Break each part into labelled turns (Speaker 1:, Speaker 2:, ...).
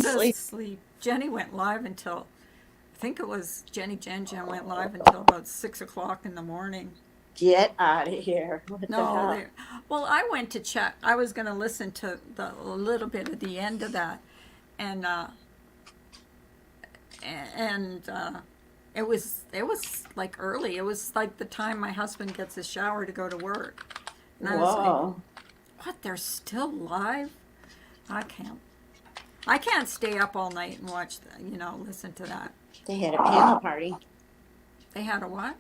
Speaker 1: asleep.
Speaker 2: asleep. Jenny went live until, I think it was Jenny Jen Jen went live until about 6 o'clock in the morning.
Speaker 1: Get out of here. What the
Speaker 2: No,
Speaker 1: hell?
Speaker 2: they. Well, I went to check. I was going to listen to the a little bit at the end of that, and and it was like early. It was like the time my husband gets his shower to go to work, and I was like,
Speaker 1: Whoa.
Speaker 2: "What? They're still live? I can't. I can't stay up all night and watch. Listen to that.
Speaker 1: They had a panel party.
Speaker 2: They had a what?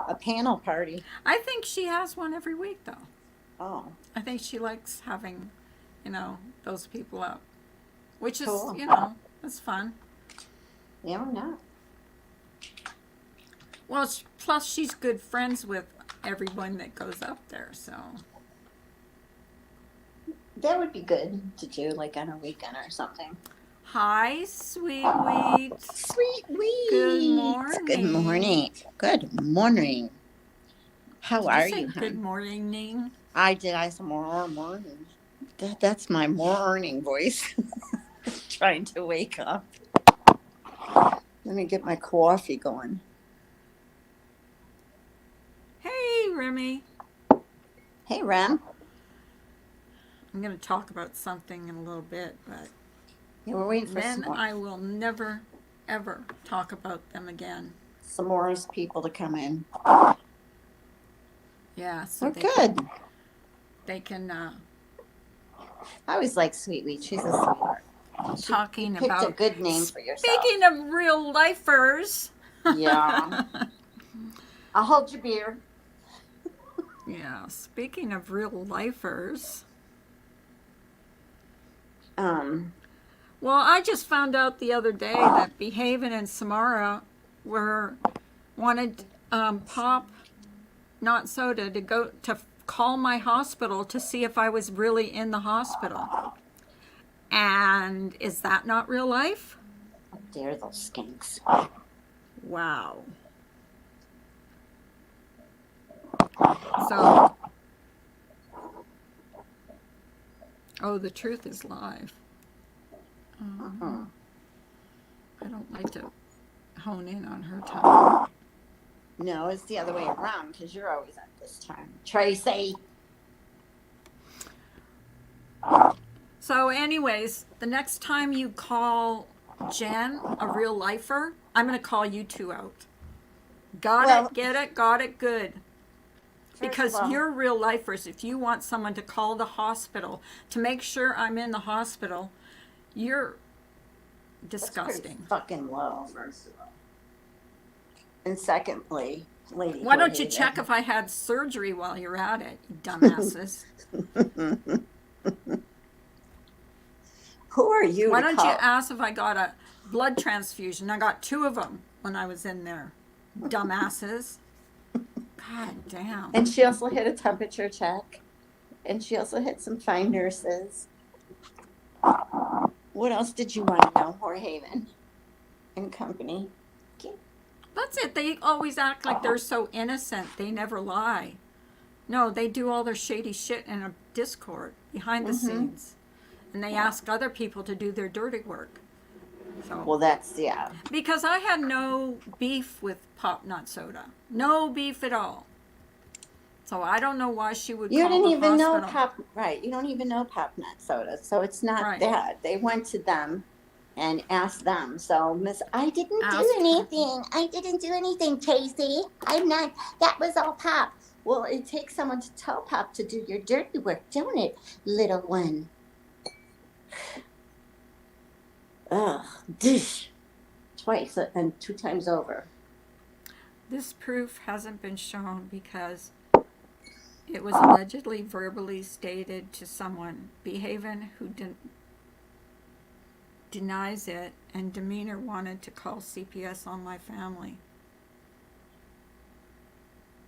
Speaker 1: A panel party.
Speaker 2: I think she has one every week though.
Speaker 1: Oh,
Speaker 2: I think she likes having, those people up, which is,
Speaker 1: cool.
Speaker 2: it's fun.
Speaker 1: Yeah, or not.
Speaker 2: Well, plus she's good friends with everyone that goes up there, so.
Speaker 1: That would be good to do like on a weekend or something.
Speaker 2: Hi, sweet wheat.
Speaker 1: Sweet
Speaker 2: Good
Speaker 1: weeds. Good
Speaker 2: morning.
Speaker 1: morning. Good morning. How
Speaker 2: Did you
Speaker 1: are
Speaker 2: say
Speaker 1: you,
Speaker 2: good
Speaker 1: hon?
Speaker 2: morning, Ning?
Speaker 1: I did. I said morning. That's my morning voice. Trying to wake up. Let me get my coffee going.
Speaker 2: Hey, Remy.
Speaker 1: Hey, Rem.
Speaker 2: I'm going to talk about something in a little bit, but
Speaker 1: Yeah, we're waiting for
Speaker 2: then I will never, ever talk about them again.
Speaker 1: some more people to come in.
Speaker 2: Yeah, so
Speaker 1: We're good.
Speaker 2: they can
Speaker 1: I always like Sweet Wheat. She's a sweetheart. You
Speaker 2: talking
Speaker 1: picked a
Speaker 2: about.
Speaker 1: good name for yourself.
Speaker 2: Speaking of real lifers.
Speaker 1: Yeah. I'll hold your beer.
Speaker 2: Yeah, speaking of real lifers.
Speaker 1: Um,
Speaker 2: Well, I just found out the other day that Behaven and Samara wanted Pop, not Soda, to go to call my hospital to see if I was really in the hospital. And is that not real life?
Speaker 1: how dare those skinks.
Speaker 2: Wow. So, oh, the truth is live.
Speaker 1: Uh-huh.
Speaker 2: I don't like to hone in on her time.
Speaker 1: No, it's the other way around because you're always at this time. Tracy.
Speaker 2: So, anyways, the next time you call Jen a real lifer, I'm going to call you two out. Got
Speaker 1: Well,
Speaker 2: it? Get it? Got it? Good.
Speaker 1: first of
Speaker 2: Because
Speaker 1: all,
Speaker 2: you're real lifers. If you want someone to call the hospital to make sure I'm in the hospital, you're
Speaker 1: that's pretty
Speaker 2: disgusting.
Speaker 1: fucking low. And secondly, Lady
Speaker 2: Why don't you
Speaker 1: Corhaven.
Speaker 2: check if I had surgery while you're at it, you dumbasses?
Speaker 1: Who are you
Speaker 2: Why
Speaker 1: to
Speaker 2: don't you
Speaker 1: call?
Speaker 2: ask if I got a blood transfusion? I got 2 of them when I was in there. Dumbasses. God damn.
Speaker 1: And she also hit a temperature check. And she also hit some fine nurses. What else did you want to know, Corhaven and company? Okay.
Speaker 2: That's it. They always act like they're so innocent. They never lie. No, they do all their shady shit in a Discord behind the scenes. And they ask other people to do their dirty work. So,
Speaker 1: Well, that's, yeah.
Speaker 2: because I had no beef with Pop Not Soda. No beef at all. So I don't know why she would
Speaker 1: You
Speaker 2: call
Speaker 1: didn't
Speaker 2: the
Speaker 1: even know
Speaker 2: hospital.
Speaker 1: Pop, right? You don't even know Pop Nut Soda. So it's not
Speaker 2: Right.
Speaker 1: that. They went to them and asked them. So, Miss, I didn't
Speaker 2: Asked
Speaker 1: do
Speaker 2: her.
Speaker 1: anything. I didn't do anything, Tracy. I'm not, that was all Pop. Well, it takes someone to tell Pop to do your dirty work, don't it, little one? Ugh, dish. Twice and 2 times over.
Speaker 2: This proof hasn't been shown because it was allegedly verbally stated to someone. Behaven, who denies it, and Demeanor wanted to call CPS on my family.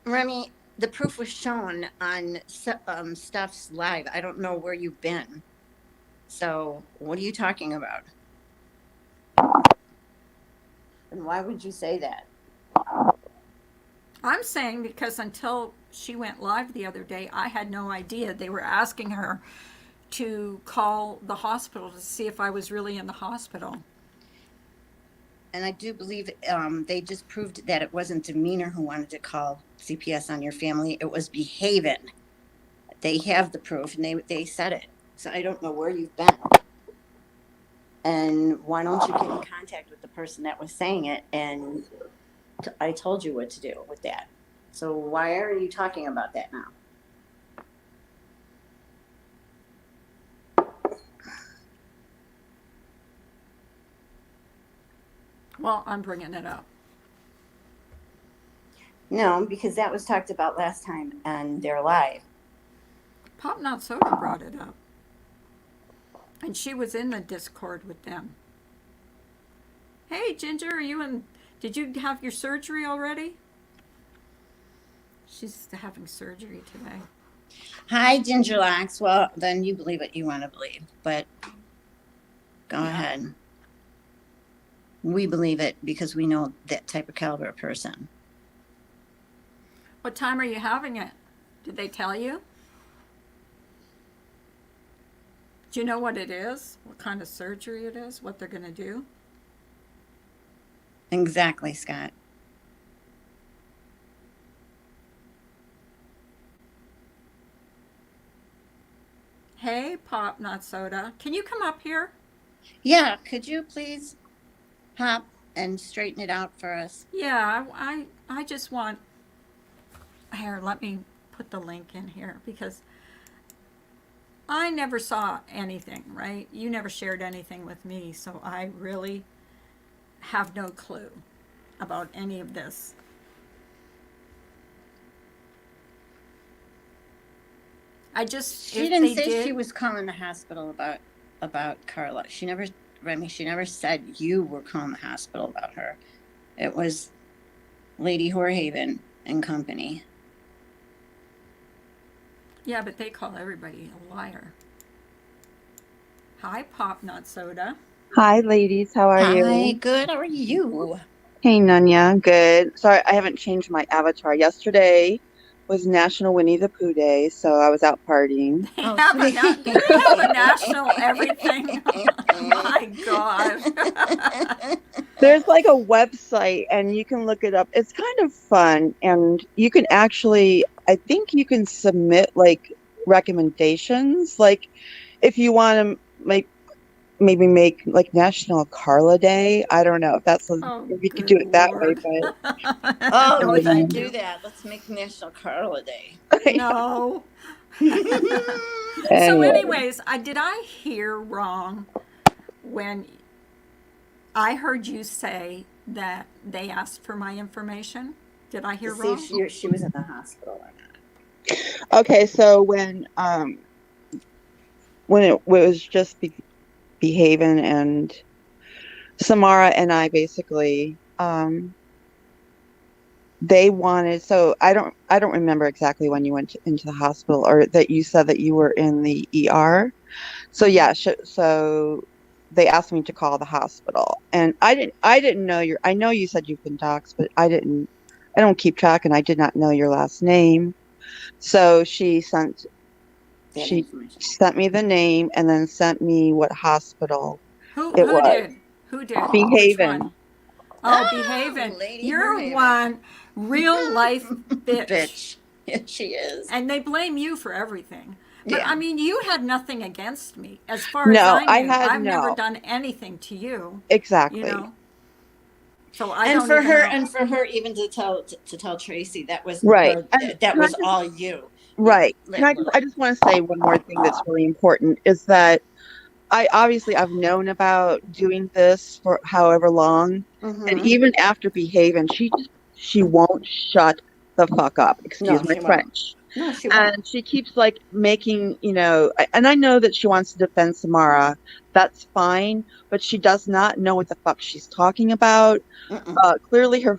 Speaker 1: Remy, the proof was shown on Stuff's Live. I don't know where you've been. So, what are you talking about? And why would you say that?
Speaker 2: I'm saying because until she went live the other day, I had no idea. They were asking her to call the hospital to see if I was really in the hospital.
Speaker 1: And I do believe they just proved that it wasn't Demeanor who wanted to call CPS on your family. It was Behavin. They have the proof, and they said it. So I don't know where you've been. And why don't you get in contact with the person that was saying it? And I told you what to do with that. So why are you talking about that now?
Speaker 2: Well, I'm bringing it up.
Speaker 1: No, because that was talked about last time and they're live.
Speaker 2: Pop Not Soda brought it up. And she was in the Discord with them. Hey, Ginger, are you in? Did you have your surgery already? She's having surgery today.
Speaker 1: Hi, Ginger Locks. Well, then you believe what you want to believe, but go ahead. We believe it because we know that type of caliber of person.
Speaker 2: What time are you having it? Did they tell you? Do you know what it is? What kind of surgery it is? What they're going to do?
Speaker 1: Exactly, Scott.
Speaker 2: Hey, Pop Not Soda. Can you come up here?
Speaker 1: Yeah, could you please hop and straighten it out for us?
Speaker 2: Yeah, I just want. Here, let me put the link in here because I never saw anything, right? You never shared anything with me, so I really have no clue about any of this. I just
Speaker 1: She didn't say she was calling the hospital about Carla. She never said you were calling the hospital about her. It was Lady Whorehaven and company.
Speaker 2: Yeah, but they call everybody a liar. Hi, Pop Not Soda.
Speaker 3: Hi, ladies. How are you?
Speaker 1: Hi, good. How are you?
Speaker 3: Hey, Nunya. Good. Sorry, I haven't changed my avatar. Yesterday was National Winnie the Pooh Day, so I was out partying.
Speaker 2: They
Speaker 1: Oh,
Speaker 2: have a,
Speaker 1: sweet.
Speaker 2: do they have a national everything? My God.
Speaker 3: There's like a website, and you can look it up. It's kind of fun, and you can actually, I think you can submit like recommendations. Like if you want to maybe make like National Carla Day. I don't know if
Speaker 2: Oh,
Speaker 3: if you could
Speaker 2: good
Speaker 3: do it that way,
Speaker 2: Lord.
Speaker 1: Oh,
Speaker 2: No,
Speaker 1: we should
Speaker 2: thank
Speaker 1: do
Speaker 2: you.
Speaker 1: that. Let's make National Carla Day.
Speaker 3: but
Speaker 2: No. So,
Speaker 3: anyway.
Speaker 2: anyways, did I hear wrong when I heard you say that they asked for my information? Did I
Speaker 1: To
Speaker 2: hear
Speaker 1: see if
Speaker 2: wrong?
Speaker 1: she was in the hospital or not.
Speaker 3: Okay, so when it was just behaving and Samara and I basically they wanted, so I don't remember exactly when you went into the hospital or that you said that you were in the ER. So yeah, so they asked me to call the hospital, and I didn't know I know you said you've been doxxed, but I don't keep track, and I did not know your last name. So
Speaker 1: That
Speaker 3: she
Speaker 1: information.
Speaker 3: sent me the name and then sent me what hospital
Speaker 2: Who
Speaker 3: it
Speaker 2: who
Speaker 3: was.
Speaker 2: did? Who did? Which one?
Speaker 3: Behaving.
Speaker 2: Oh,
Speaker 1: Oh,
Speaker 2: behaving.
Speaker 1: Lady
Speaker 2: You're
Speaker 1: Whorehaven.
Speaker 2: one real life bitch.
Speaker 1: Bitch. Yeah, she is.
Speaker 2: And they blame you for everything. But
Speaker 1: Yeah.
Speaker 2: I mean, you had nothing against me. As far as
Speaker 3: No,
Speaker 2: I
Speaker 3: I
Speaker 2: knew,
Speaker 3: had
Speaker 2: I've never
Speaker 3: no.
Speaker 2: done anything to you, you
Speaker 3: Exactly.
Speaker 2: know? So I
Speaker 1: And
Speaker 2: don't
Speaker 1: for
Speaker 2: even
Speaker 1: her,
Speaker 2: know.
Speaker 1: even to tell Tracy that wasn't
Speaker 3: Right.
Speaker 1: her.
Speaker 3: And
Speaker 1: That
Speaker 3: can I
Speaker 1: was
Speaker 3: just
Speaker 1: all you.
Speaker 3: right. Can I
Speaker 1: Lily.
Speaker 3: just want to say one more thing that's really important is that I've known about doing this for however long, and
Speaker 1: Mm-hmm.
Speaker 3: even after behaving, she won't shut the fuck up. Excuse
Speaker 1: No,
Speaker 3: my
Speaker 1: she won't.
Speaker 3: French.
Speaker 1: No, she won't.
Speaker 3: And she keeps like making, and I know that she wants to defend Samara. That's fine, but she does not know what the fuck she's talking about.
Speaker 1: Mm-mm.
Speaker 3: Clearly, her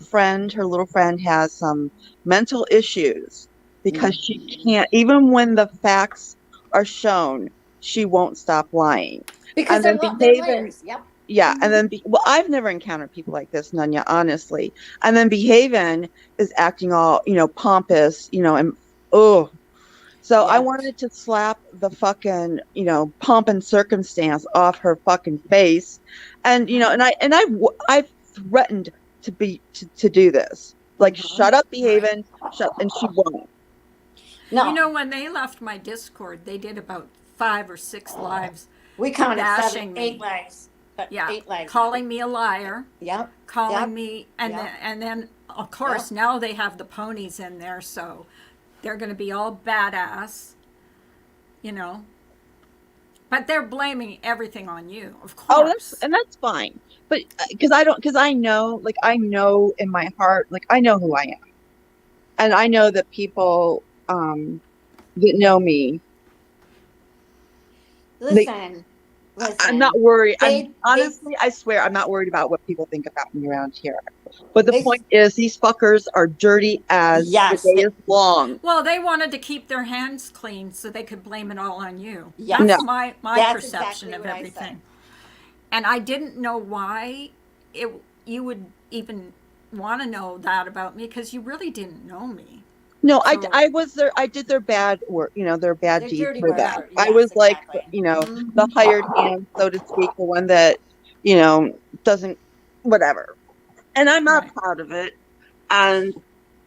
Speaker 3: little friend, has some mental issues because she
Speaker 1: Mm-hmm.
Speaker 3: can't, even when the facts are shown, she won't stop lying.
Speaker 1: Because
Speaker 3: And then
Speaker 1: they're
Speaker 3: behaving,
Speaker 1: liars. Yep.
Speaker 3: yeah, and
Speaker 1: Mm-hmm.
Speaker 3: then, well, I've never encountered people like this, Nunya, honestly. And then behaving is acting all, pompous, and oh, So I
Speaker 1: Yeah.
Speaker 3: wanted to slap the fucking, pomp and circumstance off her fucking face. And, I threatened to do this. Like,
Speaker 1: Mm-hmm.
Speaker 3: shut up,
Speaker 2: Right.
Speaker 3: behaving, and she won't.
Speaker 2: You
Speaker 1: No,
Speaker 2: know, when they left my Discord, they did about 5 or 6 lives
Speaker 1: we counted seven,
Speaker 2: bashing
Speaker 1: eight
Speaker 2: me.
Speaker 1: lives, but
Speaker 2: Yeah,
Speaker 1: 8 lives.
Speaker 2: calling me a liar,
Speaker 1: Yep.
Speaker 2: calling
Speaker 1: Yep.
Speaker 2: me,
Speaker 1: Yep.
Speaker 2: and then of
Speaker 1: Yep.
Speaker 2: course now they have the ponies in there, so they're going to be all badass, you know. But they're blaming everything on you, of
Speaker 3: Oh,
Speaker 2: course.
Speaker 3: that's fine. But because I know, like, I know in my heart, like, I know who I am. And I know that people that know me, they
Speaker 1: Listen,
Speaker 3: I'm not
Speaker 1: listen.
Speaker 3: worried. I'm
Speaker 1: They,
Speaker 3: honestly, I swear, I'm not worried about what people think about me around here. But the
Speaker 1: they.
Speaker 3: point is, these fuckers are dirty as the
Speaker 1: Yes.
Speaker 3: day is long.
Speaker 2: Well, they wanted to keep their hands clean so they could blame it all on you.
Speaker 3: No,
Speaker 2: That's
Speaker 1: Yes.
Speaker 2: my
Speaker 1: That's
Speaker 2: perception
Speaker 1: exactly
Speaker 2: of
Speaker 1: what I said.
Speaker 2: everything. And I didn't know why it you would even want to know that about me because you really didn't know me.
Speaker 3: no,
Speaker 2: So,
Speaker 3: I was there. I did their bad work, their bad
Speaker 1: They're
Speaker 3: deeds
Speaker 1: dirty
Speaker 3: for
Speaker 1: work
Speaker 2: right.
Speaker 3: them.
Speaker 1: for,
Speaker 3: I
Speaker 1: yes,
Speaker 3: was like,
Speaker 1: exactly.
Speaker 3: the
Speaker 1: Mm-hmm.
Speaker 3: hired hand, so to speak, the one that, doesn't, whatever. And I'm not
Speaker 2: Right.
Speaker 3: proud of it. And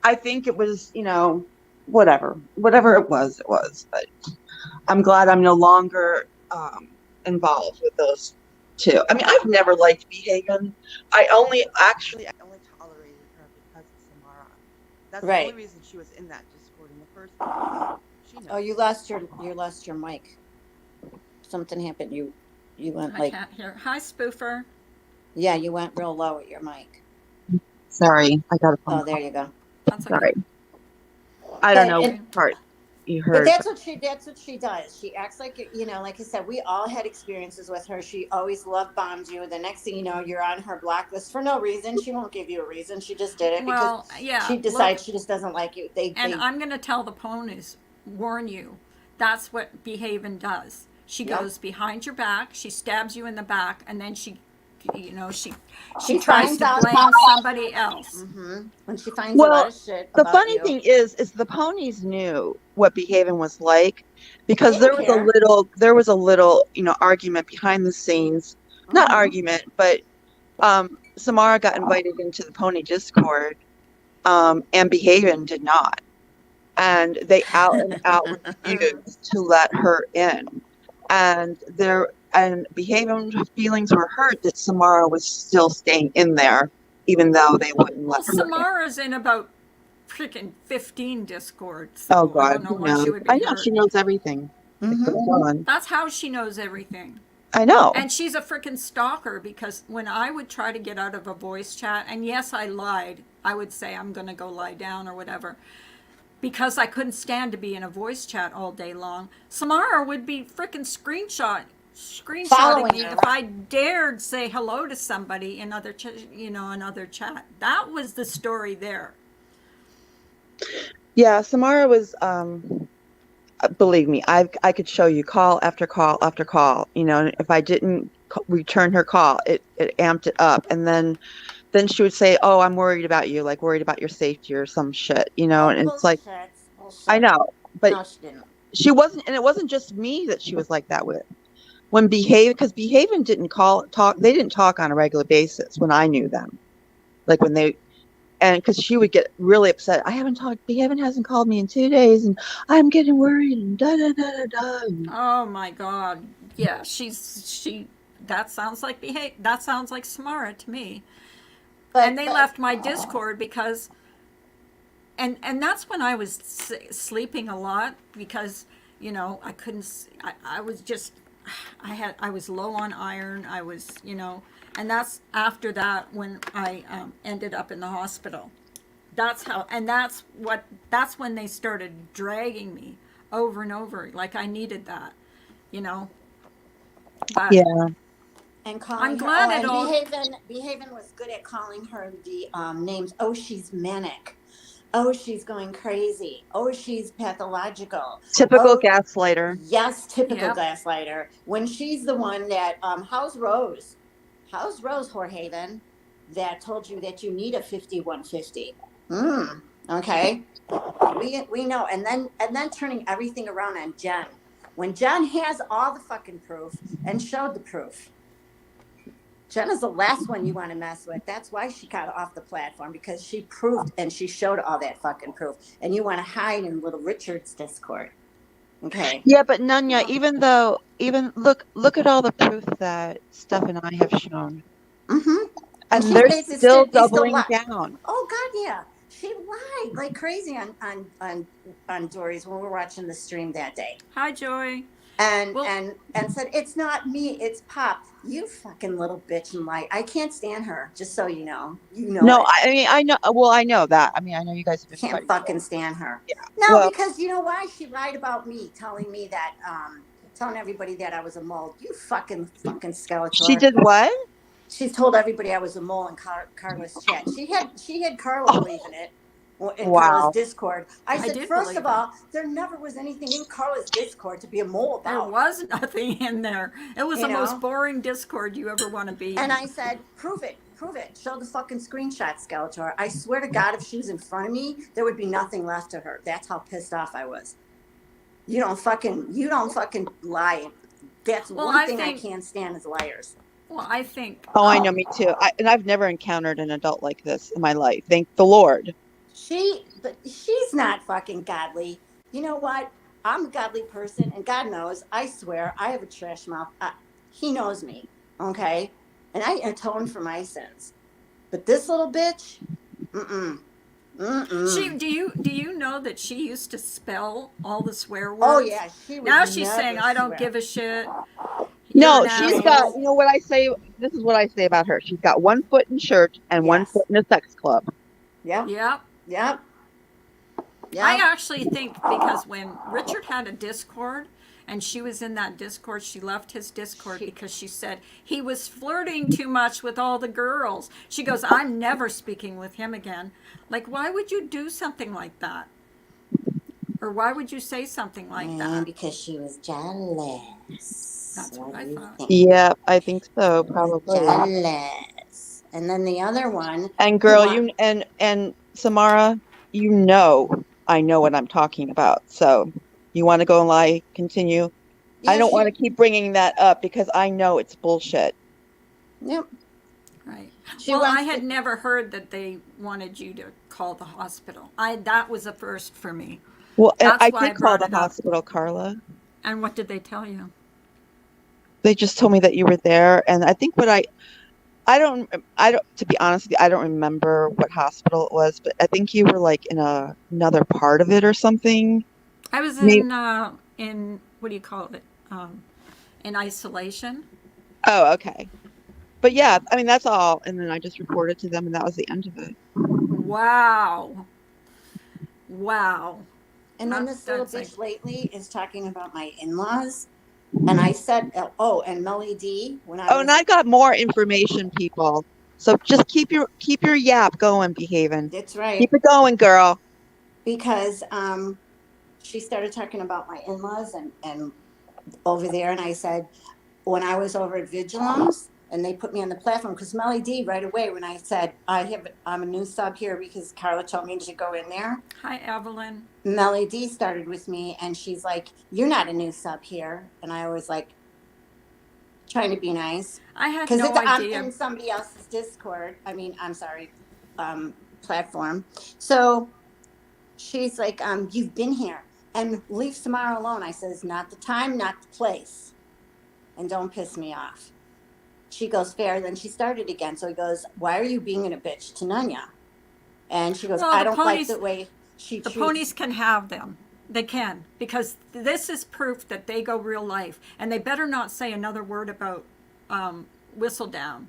Speaker 3: I think it was, whatever it was, it was. But I'm glad I'm no longer involved with those two. I mean, I've never liked Behaven. I only tolerated her because of Samara. That's the only
Speaker 1: Right.
Speaker 3: reason she was in that Discord in the first place. She
Speaker 1: Oh,
Speaker 3: knows.
Speaker 1: you lost your mic. Something happened. You went
Speaker 2: I
Speaker 1: like,
Speaker 2: can't hear. Hi, spoofer.
Speaker 1: yeah, you went real low at your mic.
Speaker 3: Sorry, I got a phone
Speaker 1: Oh, there
Speaker 3: call.
Speaker 1: you go.
Speaker 2: That's okay.
Speaker 3: Sorry. I don't
Speaker 1: But
Speaker 3: know
Speaker 1: and
Speaker 3: what part you
Speaker 1: but
Speaker 3: heard,
Speaker 1: that's
Speaker 3: but
Speaker 1: what she does. She acts like, like I said, we all had experiences with her. She always love bombs you. The next thing you know, you're on her block list for no reason. She won't give you a reason. She just did it because
Speaker 2: Well, yeah,
Speaker 1: she
Speaker 2: look,
Speaker 1: decides she just doesn't like you. They
Speaker 2: and
Speaker 1: they
Speaker 2: I'm going to tell the ponies, warn you, that's what behaving does. She
Speaker 1: Yep.
Speaker 2: goes behind your back, she stabs you in the back, and then she
Speaker 1: She
Speaker 2: tries
Speaker 1: finds
Speaker 2: to
Speaker 1: out.
Speaker 2: blame somebody else.
Speaker 1: When she finds a lot
Speaker 3: well,
Speaker 1: of shit
Speaker 3: the
Speaker 1: about
Speaker 3: funny
Speaker 1: you,
Speaker 3: thing is the ponies knew what Behaven was like
Speaker 1: they
Speaker 3: because
Speaker 1: don't care.
Speaker 3: there was a little, argument behind the scenes. Not
Speaker 1: Hmm.
Speaker 3: argument, but Samara got invited into the pony Discord, and Behaven did not. And they out and out refused to let her in. And Behaven's feelings were hurt that Samara was still staying in there, even though they wouldn't let
Speaker 2: Well,
Speaker 3: her in.
Speaker 2: Samara's in about freaking 15 Discord,
Speaker 3: Oh
Speaker 2: so I
Speaker 3: God,
Speaker 2: don't know
Speaker 3: who
Speaker 2: why she
Speaker 3: knows?
Speaker 2: would
Speaker 3: I
Speaker 2: be
Speaker 3: know
Speaker 2: hurt.
Speaker 3: she knows everything that goes
Speaker 1: Hmm.
Speaker 3: on.
Speaker 2: That's how she knows everything.
Speaker 3: I know.
Speaker 2: And she's a freaking stalker because when I would try to get out of a voice chat, and yes, I lied, I would say I'm going to go lie down or whatever, because I couldn't stand to be in a voice chat all day long. Samara would be freaking screenshotting
Speaker 1: Following
Speaker 2: me
Speaker 1: her.
Speaker 2: if I dared say hello to somebody in another chat. That was the story there.
Speaker 3: Yeah, Samara was. Believe me, I could show you call after call after call. And if I didn't return her call, it amped it up, and then she would say, "Oh, I'm worried about you, like worried about your safety or some shit,"
Speaker 1: Oh,
Speaker 3: and it's like,
Speaker 1: bullshit.
Speaker 3: I
Speaker 1: Bullshit.
Speaker 3: know, but
Speaker 1: No, she didn't.
Speaker 3: she wasn't, and it wasn't just me that she was like that with. When because Behaven didn't talk, they didn't talk on a regular basis when I knew them. Like when they, and because she would get really upset. I haven't talked, Behaven hasn't called me in 2 days, and I'm getting worried, and da da da da da.
Speaker 2: Oh my God. Yeah, that sounds like that sounds like Samara to me. And
Speaker 1: But
Speaker 2: they left my Discord because and that's when I was sleeping a lot because I couldn't I was just I was low on iron. I was and that's after that when I ended up in the hospital. That's how, and that's when they started dragging me over and over like I needed that, you know but
Speaker 3: Yeah,
Speaker 1: and
Speaker 2: I'm
Speaker 1: calling her. Oh,
Speaker 2: glad it
Speaker 1: and
Speaker 2: all.
Speaker 1: Behaven was good at calling her the names. Oh, she's manic. Oh, she's going crazy. Oh, she's pathological.
Speaker 3: typical
Speaker 1: Oh,
Speaker 3: gaslighter.
Speaker 1: yes, typical
Speaker 2: Yep.
Speaker 1: gaslighter. When she's the one that how's Rose? How's Rose Horhaven that told you that you need a 5150? Hmm. Okay, we know, and then turning everything around on Jen when Jen has all the fucking proof and showed the proof. Jen is the last one you want to mess with. That's why she got off the platform because she proved and she showed all that fucking proof. And you want to hide in little Richard's Discord. Okay.
Speaker 3: Yeah, but Nunya, even look at all the proof that Steph and I have shown.
Speaker 1: Mm-hmm. And
Speaker 3: And
Speaker 1: she
Speaker 3: they're
Speaker 1: stays,
Speaker 3: still
Speaker 1: they still
Speaker 3: doubling
Speaker 1: lie.
Speaker 3: down.
Speaker 1: Oh God, yeah. She lied like crazy on Dory's when we were watching the stream that day.
Speaker 2: Hi, Joy.
Speaker 1: And
Speaker 2: Well,
Speaker 1: and said, it's not me, it's Pop. You fucking little bitch and lie. I can't stand her, just so you know. You know
Speaker 3: No,
Speaker 1: it.
Speaker 3: I mean I know. Well, I know that. I mean, I know you guys have been
Speaker 1: Can't
Speaker 3: fighting.
Speaker 1: fucking stand her.
Speaker 3: Yeah.
Speaker 1: No,
Speaker 3: Well,
Speaker 1: because you know why? She lied about me, telling me that, telling everybody that I was a mole. You fucking
Speaker 3: she
Speaker 1: Skeletor.
Speaker 3: did what?
Speaker 1: She's told everybody I was a mole in Carla's chat. She had Carla
Speaker 3: Oh,
Speaker 1: believing it in Carla's
Speaker 3: wow.
Speaker 1: Discord. I
Speaker 2: I
Speaker 1: said,
Speaker 2: did
Speaker 1: first
Speaker 2: believe
Speaker 1: of
Speaker 2: it.
Speaker 1: all, there never was anything in Carla's Discord to be a mole
Speaker 2: There
Speaker 1: about.
Speaker 2: was nothing in there. It was
Speaker 1: You
Speaker 2: the most
Speaker 1: know?
Speaker 2: boring Discord you ever want to be
Speaker 1: And
Speaker 2: in.
Speaker 1: I said, prove it. Show the fucking screenshot, Skeletor. I swear to God, if she was in front of me, there would be nothing left of her. That's how pissed off I was. You don't fucking lie. That's
Speaker 2: Well,
Speaker 1: one
Speaker 2: I
Speaker 1: thing I
Speaker 2: think.
Speaker 1: can't stand is liars.
Speaker 2: Well, I think.
Speaker 3: Oh, I know, me too. And I've never encountered an adult like this in my life. Thank the Lord.
Speaker 1: But she's not fucking godly. You know what? I'm a godly person, and God knows. I swear, I have a trash mouth. He knows me, okay, and I atone for my sins. But this little bitch, mm
Speaker 2: She
Speaker 1: mm.
Speaker 2: do you know that she used to spell all the swear
Speaker 1: Oh
Speaker 2: words?
Speaker 1: yeah, she would
Speaker 2: Now she's saying
Speaker 1: never
Speaker 2: I don't
Speaker 1: swear.
Speaker 2: give a shit. You're
Speaker 3: No,
Speaker 2: an
Speaker 3: she's got,
Speaker 2: asshole.
Speaker 3: you know what I say? This is what I say about her. She's got one foot in church and one foot
Speaker 1: Yes.
Speaker 3: in a sex club.
Speaker 1: Yep.
Speaker 2: Yep.
Speaker 1: Yep.
Speaker 2: I
Speaker 1: Yep.
Speaker 2: actually think because when Richard had a Discord and she was in that Discord, she left his Discord
Speaker 1: She,
Speaker 2: because she said he was flirting too much with all the girls. She goes, I'm never speaking with him again. Like, why would you do something like that? Or why would you say something like that?
Speaker 1: because she was jealous.
Speaker 2: That's what
Speaker 1: What
Speaker 2: I
Speaker 1: do you
Speaker 2: thought.
Speaker 1: think?
Speaker 3: Yeah, I think so,
Speaker 1: She was
Speaker 3: probably.
Speaker 1: jealous. And then the other one
Speaker 3: And
Speaker 1: who
Speaker 3: girl,
Speaker 1: want
Speaker 3: you and Samara, you know I know what I'm talking about. So you want to go and lie, continue. I
Speaker 1: yeah,
Speaker 3: don't want
Speaker 1: she
Speaker 3: to keep bringing that up because I know it's bullshit.
Speaker 1: yep.
Speaker 2: Right.
Speaker 1: She
Speaker 2: Well, I
Speaker 1: wants
Speaker 2: had
Speaker 1: to
Speaker 2: never heard that they wanted you to call the hospital. That was a first for me.
Speaker 3: Well, and
Speaker 2: That's
Speaker 3: I
Speaker 2: why I
Speaker 3: did call
Speaker 2: brought
Speaker 3: the
Speaker 2: it up.
Speaker 3: hospital, Carla.
Speaker 2: And what did they tell you?
Speaker 3: They just told me that you were there, and I think I don't, to be honest with you, I don't remember what hospital it was, but I think you were like in another part of it or something.
Speaker 2: I was
Speaker 3: Maybe,
Speaker 2: in what do you call it? Um, in isolation.
Speaker 3: oh, okay. But yeah, I mean, that's all. And then I just reported to them, and that was the end of it.
Speaker 2: Wow. Wow.
Speaker 1: and then this little
Speaker 2: That's like
Speaker 1: bitch lately is talking about my in-laws. And I said, oh, and Melly D, when I
Speaker 3: Oh, and
Speaker 1: was,
Speaker 3: I've got more information, people. So just keep your yap going, behaving.
Speaker 1: that's right,
Speaker 3: Keep it going, girl.
Speaker 1: because she started talking about my in-laws and over there, and I said, when I was over at Vigilums, and they put me on the platform, because Melly D right away when I said I'm a new sub here because Carla told me to go in there.
Speaker 2: hi, Evelyn.
Speaker 1: Melly D started with me, and she's like, "You're not a new sub here," and I was like, trying to be nice
Speaker 2: I had
Speaker 1: because
Speaker 2: no
Speaker 1: I'm
Speaker 2: idea.
Speaker 1: in somebody else's Discord. I mean, I'm sorry, platform. So she's like, "You've been here, and leave Samara alone." I says, "Not the time, not the place, and don't piss me off." She goes, "Fair." Then she started again. So he goes, "Why are you being a bitch to Nunya?" And she goes,
Speaker 2: Well,
Speaker 1: "I don't like the way she
Speaker 2: the
Speaker 1: treats."
Speaker 2: ponies can have them. They can because this is proof that they go real life, and they better not say another word about Whistledown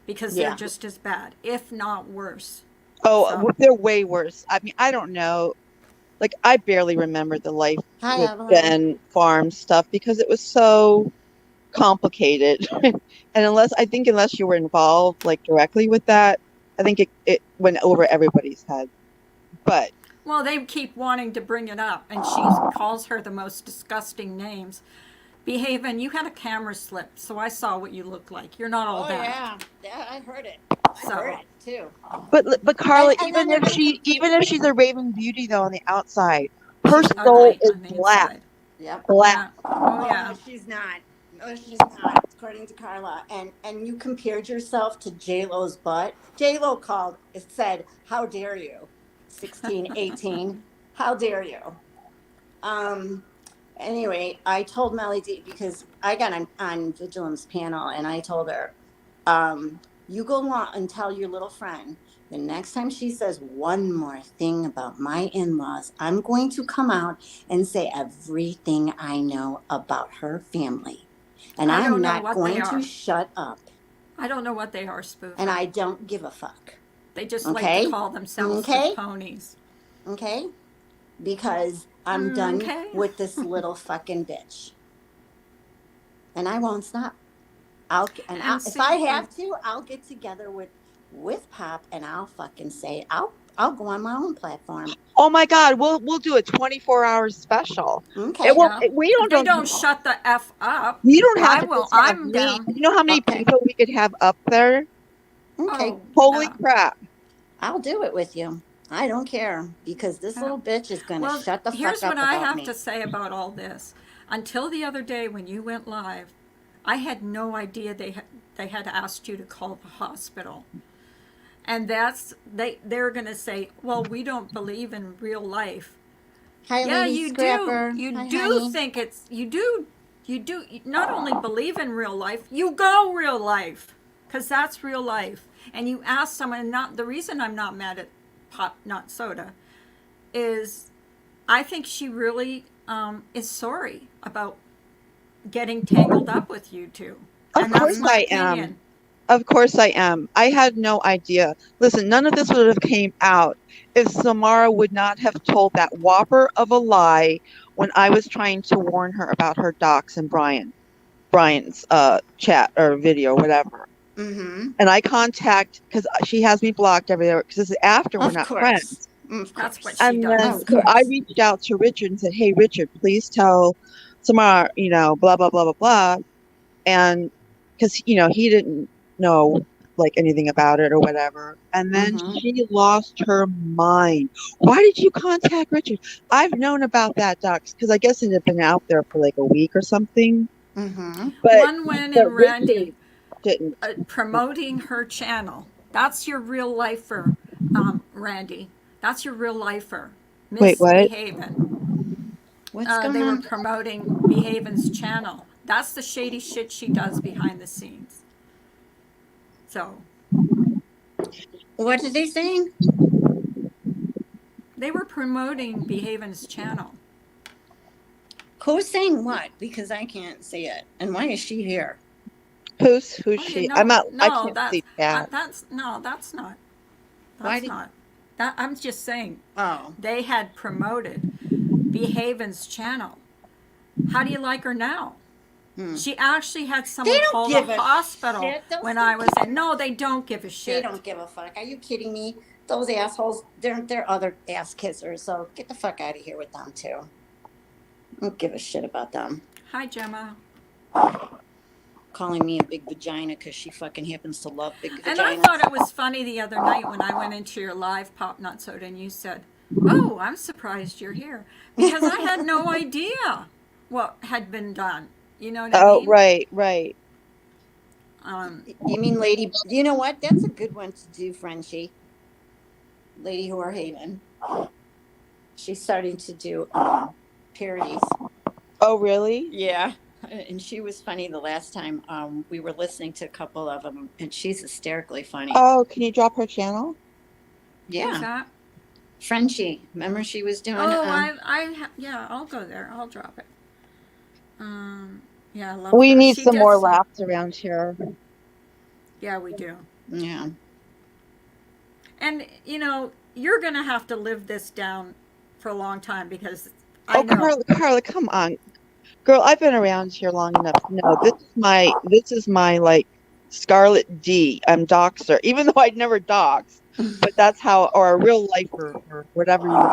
Speaker 2: because they're
Speaker 1: Yeah.
Speaker 2: just as bad, if not worse.
Speaker 3: Oh,
Speaker 2: So
Speaker 3: they're way worse. I mean, I don't know. Like, I barely remember the life
Speaker 1: Hi,
Speaker 3: with
Speaker 1: Evelyn.
Speaker 3: Jen Farm stuff because it was so complicated. And unless you were involved like directly with that, I think it went over everybody's head. But
Speaker 2: well, they keep wanting to bring it up, and she calls her the most disgusting names. Behaving, you had a camera slip, so I saw what you look like. You're not all
Speaker 1: Oh
Speaker 2: that.
Speaker 1: yeah, I heard it. I
Speaker 2: So
Speaker 1: heard it too.
Speaker 3: But Carla,
Speaker 1: And then they're gonna
Speaker 3: even if she's a Raven Beauty though on the outside, her
Speaker 2: she's
Speaker 3: soul
Speaker 2: ugly
Speaker 3: is
Speaker 2: on the
Speaker 3: black,
Speaker 2: inside.
Speaker 1: Yep.
Speaker 3: black.
Speaker 2: Yeah. Oh
Speaker 1: Oh
Speaker 2: yeah.
Speaker 1: no, she's not. No, she's not. According to Carla, and you compared yourself to J Lo's butt. J Lo called. It said, "How dare you, 16, 18? How dare you?" Um. Anyway, I told Melly D because I got on Vigilance panel, and I told her, "You go along and tell your little friend." The next time she says one more thing about my in laws, I'm going to come out and say everything I know about her family. And
Speaker 2: I
Speaker 1: I'm
Speaker 2: don't know
Speaker 1: not
Speaker 2: what they
Speaker 1: going to
Speaker 2: are.
Speaker 1: shut up.
Speaker 2: I don't know what they are,
Speaker 1: And
Speaker 2: Spoofy.
Speaker 1: I don't give a fuck.
Speaker 2: They just like to
Speaker 1: Okay?
Speaker 2: call themselves the
Speaker 1: Okay?
Speaker 2: ponies.
Speaker 1: Okay? Because I'm done
Speaker 2: Okay.
Speaker 1: with this little fucking bitch. And I won't stop.
Speaker 2: And
Speaker 1: If I
Speaker 2: see, when
Speaker 1: have to, I'll get together with Pop and I'll fucking say I'll go on my own platform.
Speaker 3: Oh my God, we'll do a 24-hour special. It
Speaker 1: Okay.
Speaker 3: won't.
Speaker 2: yeah,
Speaker 3: We
Speaker 2: if they
Speaker 3: don't.
Speaker 2: don't shut the f up,
Speaker 3: You don't have
Speaker 2: I
Speaker 3: to
Speaker 2: will.
Speaker 3: just have
Speaker 2: I'm
Speaker 3: me.
Speaker 2: down.
Speaker 3: You know how many
Speaker 1: Okay.
Speaker 3: people we could have up there?
Speaker 1: Okay.
Speaker 2: Oh
Speaker 3: Holy
Speaker 2: yeah.
Speaker 3: crap!
Speaker 1: I'll do it with you. I don't care because this
Speaker 2: Yeah.
Speaker 1: little bitch is going to
Speaker 2: Well,
Speaker 1: shut the fuck
Speaker 2: here's what
Speaker 1: up
Speaker 2: I
Speaker 1: about
Speaker 2: have to
Speaker 1: me.
Speaker 2: say about all this. Until the other day when you went live, I had no idea they had asked you to call the hospital. And that's they're going to say, "Well, we don't believe in real life."
Speaker 1: Hi,
Speaker 2: Yeah,
Speaker 1: Lady
Speaker 2: you do.
Speaker 1: Scrapper.
Speaker 2: You
Speaker 1: Hi,
Speaker 2: do
Speaker 1: honey.
Speaker 2: think it's you do not only believe in real life, you go real life. Cuz that's real life. And you ask someone, not the reason I'm not mad at Pop Not Soda is I think she really is sorry about getting tangled up with you two.
Speaker 3: Of
Speaker 2: And that's
Speaker 3: course
Speaker 2: my
Speaker 3: I am.
Speaker 2: opinion.
Speaker 3: Of course I am. I had no idea. Listen, none of this would have came out if Samara would not have told that whopper of a lie when I was trying to warn her about her docs and Brian's chat or video, whatever.
Speaker 1: Mm-hmm.
Speaker 3: And I contact because she has me blocked everywhere because this is after we're
Speaker 1: Of
Speaker 3: not
Speaker 1: course.
Speaker 3: friends.
Speaker 1: Of
Speaker 2: That's what
Speaker 1: course.
Speaker 2: she
Speaker 3: And then
Speaker 2: does.
Speaker 1: Of
Speaker 3: so I
Speaker 1: course.
Speaker 3: reached out to Richard and said, "Hey, Richard, please tell Samara, blah blah blah blah blah." And because he didn't know like anything about it or whatever. And then
Speaker 1: Mm-hmm.
Speaker 3: she lost her mind. Why did you contact Richard? I've known about that docs because I guess it had been out there for like a week or something.
Speaker 1: Mm-hmm.
Speaker 3: But
Speaker 2: One win
Speaker 3: but
Speaker 2: and
Speaker 3: Richard
Speaker 2: Randy
Speaker 3: didn't.
Speaker 2: promoting her channel. That's your real lifer, Randy. That's your real lifer.
Speaker 3: Wait,
Speaker 2: Miss
Speaker 3: what?
Speaker 2: Behaven.
Speaker 1: What's going
Speaker 2: They were
Speaker 1: on?
Speaker 2: promoting Behaven's channel. That's the shady shit she does behind the scenes. So
Speaker 1: What are they saying?
Speaker 2: they were promoting Behaven's channel.
Speaker 1: Who's saying what? Because I can't see it. And why is she here?
Speaker 3: Who's
Speaker 2: Oh, you
Speaker 3: she? I'm
Speaker 2: know,
Speaker 3: not. I
Speaker 2: no,
Speaker 3: can't see chat.
Speaker 2: that's no, that's not.
Speaker 1: Why
Speaker 2: That's
Speaker 1: did?
Speaker 2: not. That I'm just saying
Speaker 1: Oh.
Speaker 2: they had promoted Behaven's channel. How do you like her now?
Speaker 1: Hmm.
Speaker 2: She actually had
Speaker 1: They
Speaker 2: someone
Speaker 1: don't
Speaker 2: call the
Speaker 1: give a
Speaker 2: hospital
Speaker 1: shit. Those
Speaker 2: when I was in.
Speaker 1: fucking.
Speaker 2: No, they don't give a
Speaker 1: They
Speaker 2: shit.
Speaker 1: don't give a fuck. Are you kidding me? Those assholes. They're other ass kissers. So get the fuck out of here with them too. I don't give a shit about them.
Speaker 2: Hi, Gemma.
Speaker 1: Calling me a big vagina because she fucking happens to love big
Speaker 2: And I
Speaker 1: vaginas.
Speaker 2: thought it was funny the other night when I went into your live Pop Not Soda and you said, "Oh, I'm surprised you're here," because I had no idea what had been done. You know what I
Speaker 3: Oh,
Speaker 2: mean?
Speaker 3: right, right.
Speaker 1: You mean Lady? You know what? That's a good one to do, Frenchie. Lady Whorehaven. She's starting to do parodies.
Speaker 3: Oh, really?
Speaker 1: Yeah. And she was funny the last time we were listening to a couple of them, and she's hysterically funny.
Speaker 3: Oh, can you drop her channel?
Speaker 2: Who's
Speaker 1: Yeah.
Speaker 2: that?
Speaker 1: Frenchie. Remember she was doing.
Speaker 2: Oh, yeah, I'll go there. I'll drop it. Yeah, I love
Speaker 3: We
Speaker 2: her.
Speaker 3: need
Speaker 2: She
Speaker 3: some
Speaker 2: does
Speaker 3: more
Speaker 2: some.
Speaker 3: laughs around here.
Speaker 2: Yeah, we do.
Speaker 1: Yeah.
Speaker 2: And you're gonna have to live this down for a long time because I
Speaker 3: Oh,
Speaker 2: know.
Speaker 3: Carla, come on, girl. I've been around here long enough to know this is my like Scarlet D. I'm doxer, even though I'd never dox, but that's how, or a real lifer, or whatever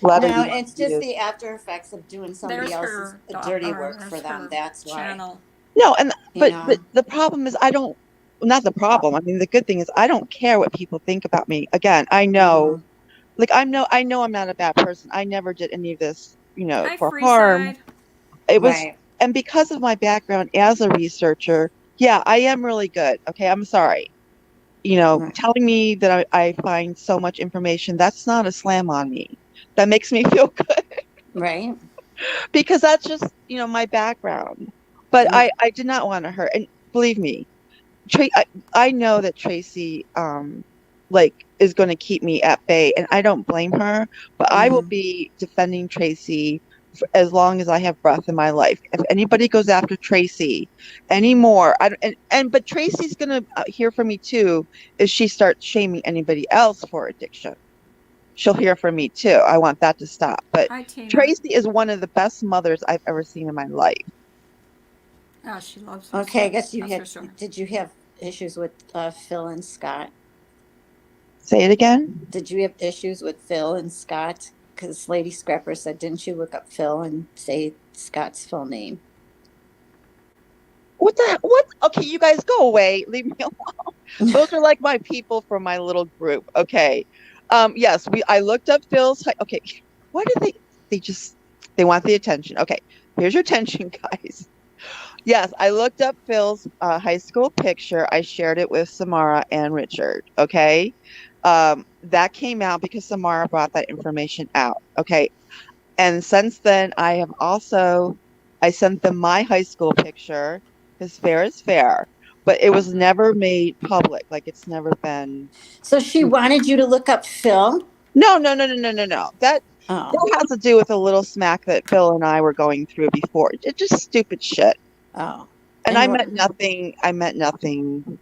Speaker 3: letter
Speaker 1: No,
Speaker 3: you want
Speaker 1: it's
Speaker 3: to
Speaker 1: just
Speaker 3: use.
Speaker 1: the after effects of doing somebody
Speaker 2: There's
Speaker 1: else's
Speaker 2: her
Speaker 1: dirty
Speaker 2: or
Speaker 1: work for
Speaker 2: there's
Speaker 1: them.
Speaker 2: her
Speaker 1: That's why.
Speaker 2: channel.
Speaker 3: No, and
Speaker 1: You
Speaker 3: but
Speaker 1: know.
Speaker 3: the problem is I don't. not the problem. I mean, the good thing is I don't care what people think about me. Again, I know, like I know I'm not a bad person. I never did any of this,
Speaker 2: Hi,
Speaker 3: for harm.
Speaker 2: Freeside.
Speaker 3: It was,
Speaker 1: Right.
Speaker 3: and because of my background as a researcher, yeah, I am really good. Okay, I'm sorry.
Speaker 1: Right.
Speaker 3: Telling me that I find so much information, that's not a slam on me. That makes me feel good
Speaker 1: Right.
Speaker 3: because that's just, my background. But I did not want to hurt. And believe me, I know that Tracy, like, is going to keep me at bay, and I don't blame her. But I will
Speaker 1: Mm-hmm.
Speaker 3: be defending Tracy for as long as I have breath in my life. If anybody goes after Tracy anymore, I don't, but Tracy's going to hear from me too if she starts shaming anybody else for addiction. She'll hear from me too. I want that to stop. But
Speaker 2: Hi, Tina.
Speaker 3: Tracy is one of the best mothers I've ever seen in my life.
Speaker 2: Oh, she loves her
Speaker 1: Okay, I
Speaker 2: son.
Speaker 1: guess
Speaker 2: That's for sure.
Speaker 1: did you have issues with Phil and Scott?
Speaker 3: Say it again.
Speaker 1: Did you have issues with Phil and Scott? Because Lady Scrapper said, didn't you look up Phil and say Scott's full name?
Speaker 3: What the what? Okay, you guys go away. Leave me alone. Those are like my people from my little group. Okay. Yes, I looked up okay. Why did they just they want the attention. Okay. Here's your attention, guys. Yes, I looked up Phil's high school picture. I shared it with Samara and Richard. Okay. That came out because Samara brought that information out. Okay. And since then, I sent them my high school picture because fair is fair, but it was never made public. Like it's never been.
Speaker 1: So she wanted you to look up Phil?
Speaker 3: No, no, no, no, no, no, no.
Speaker 1: Oh,
Speaker 3: That has to do with a little smack that Phil and I were going through before. It's just stupid shit.
Speaker 1: oh.
Speaker 3: And
Speaker 1: And
Speaker 3: I
Speaker 1: what?
Speaker 3: meant nothing. I meant nothing.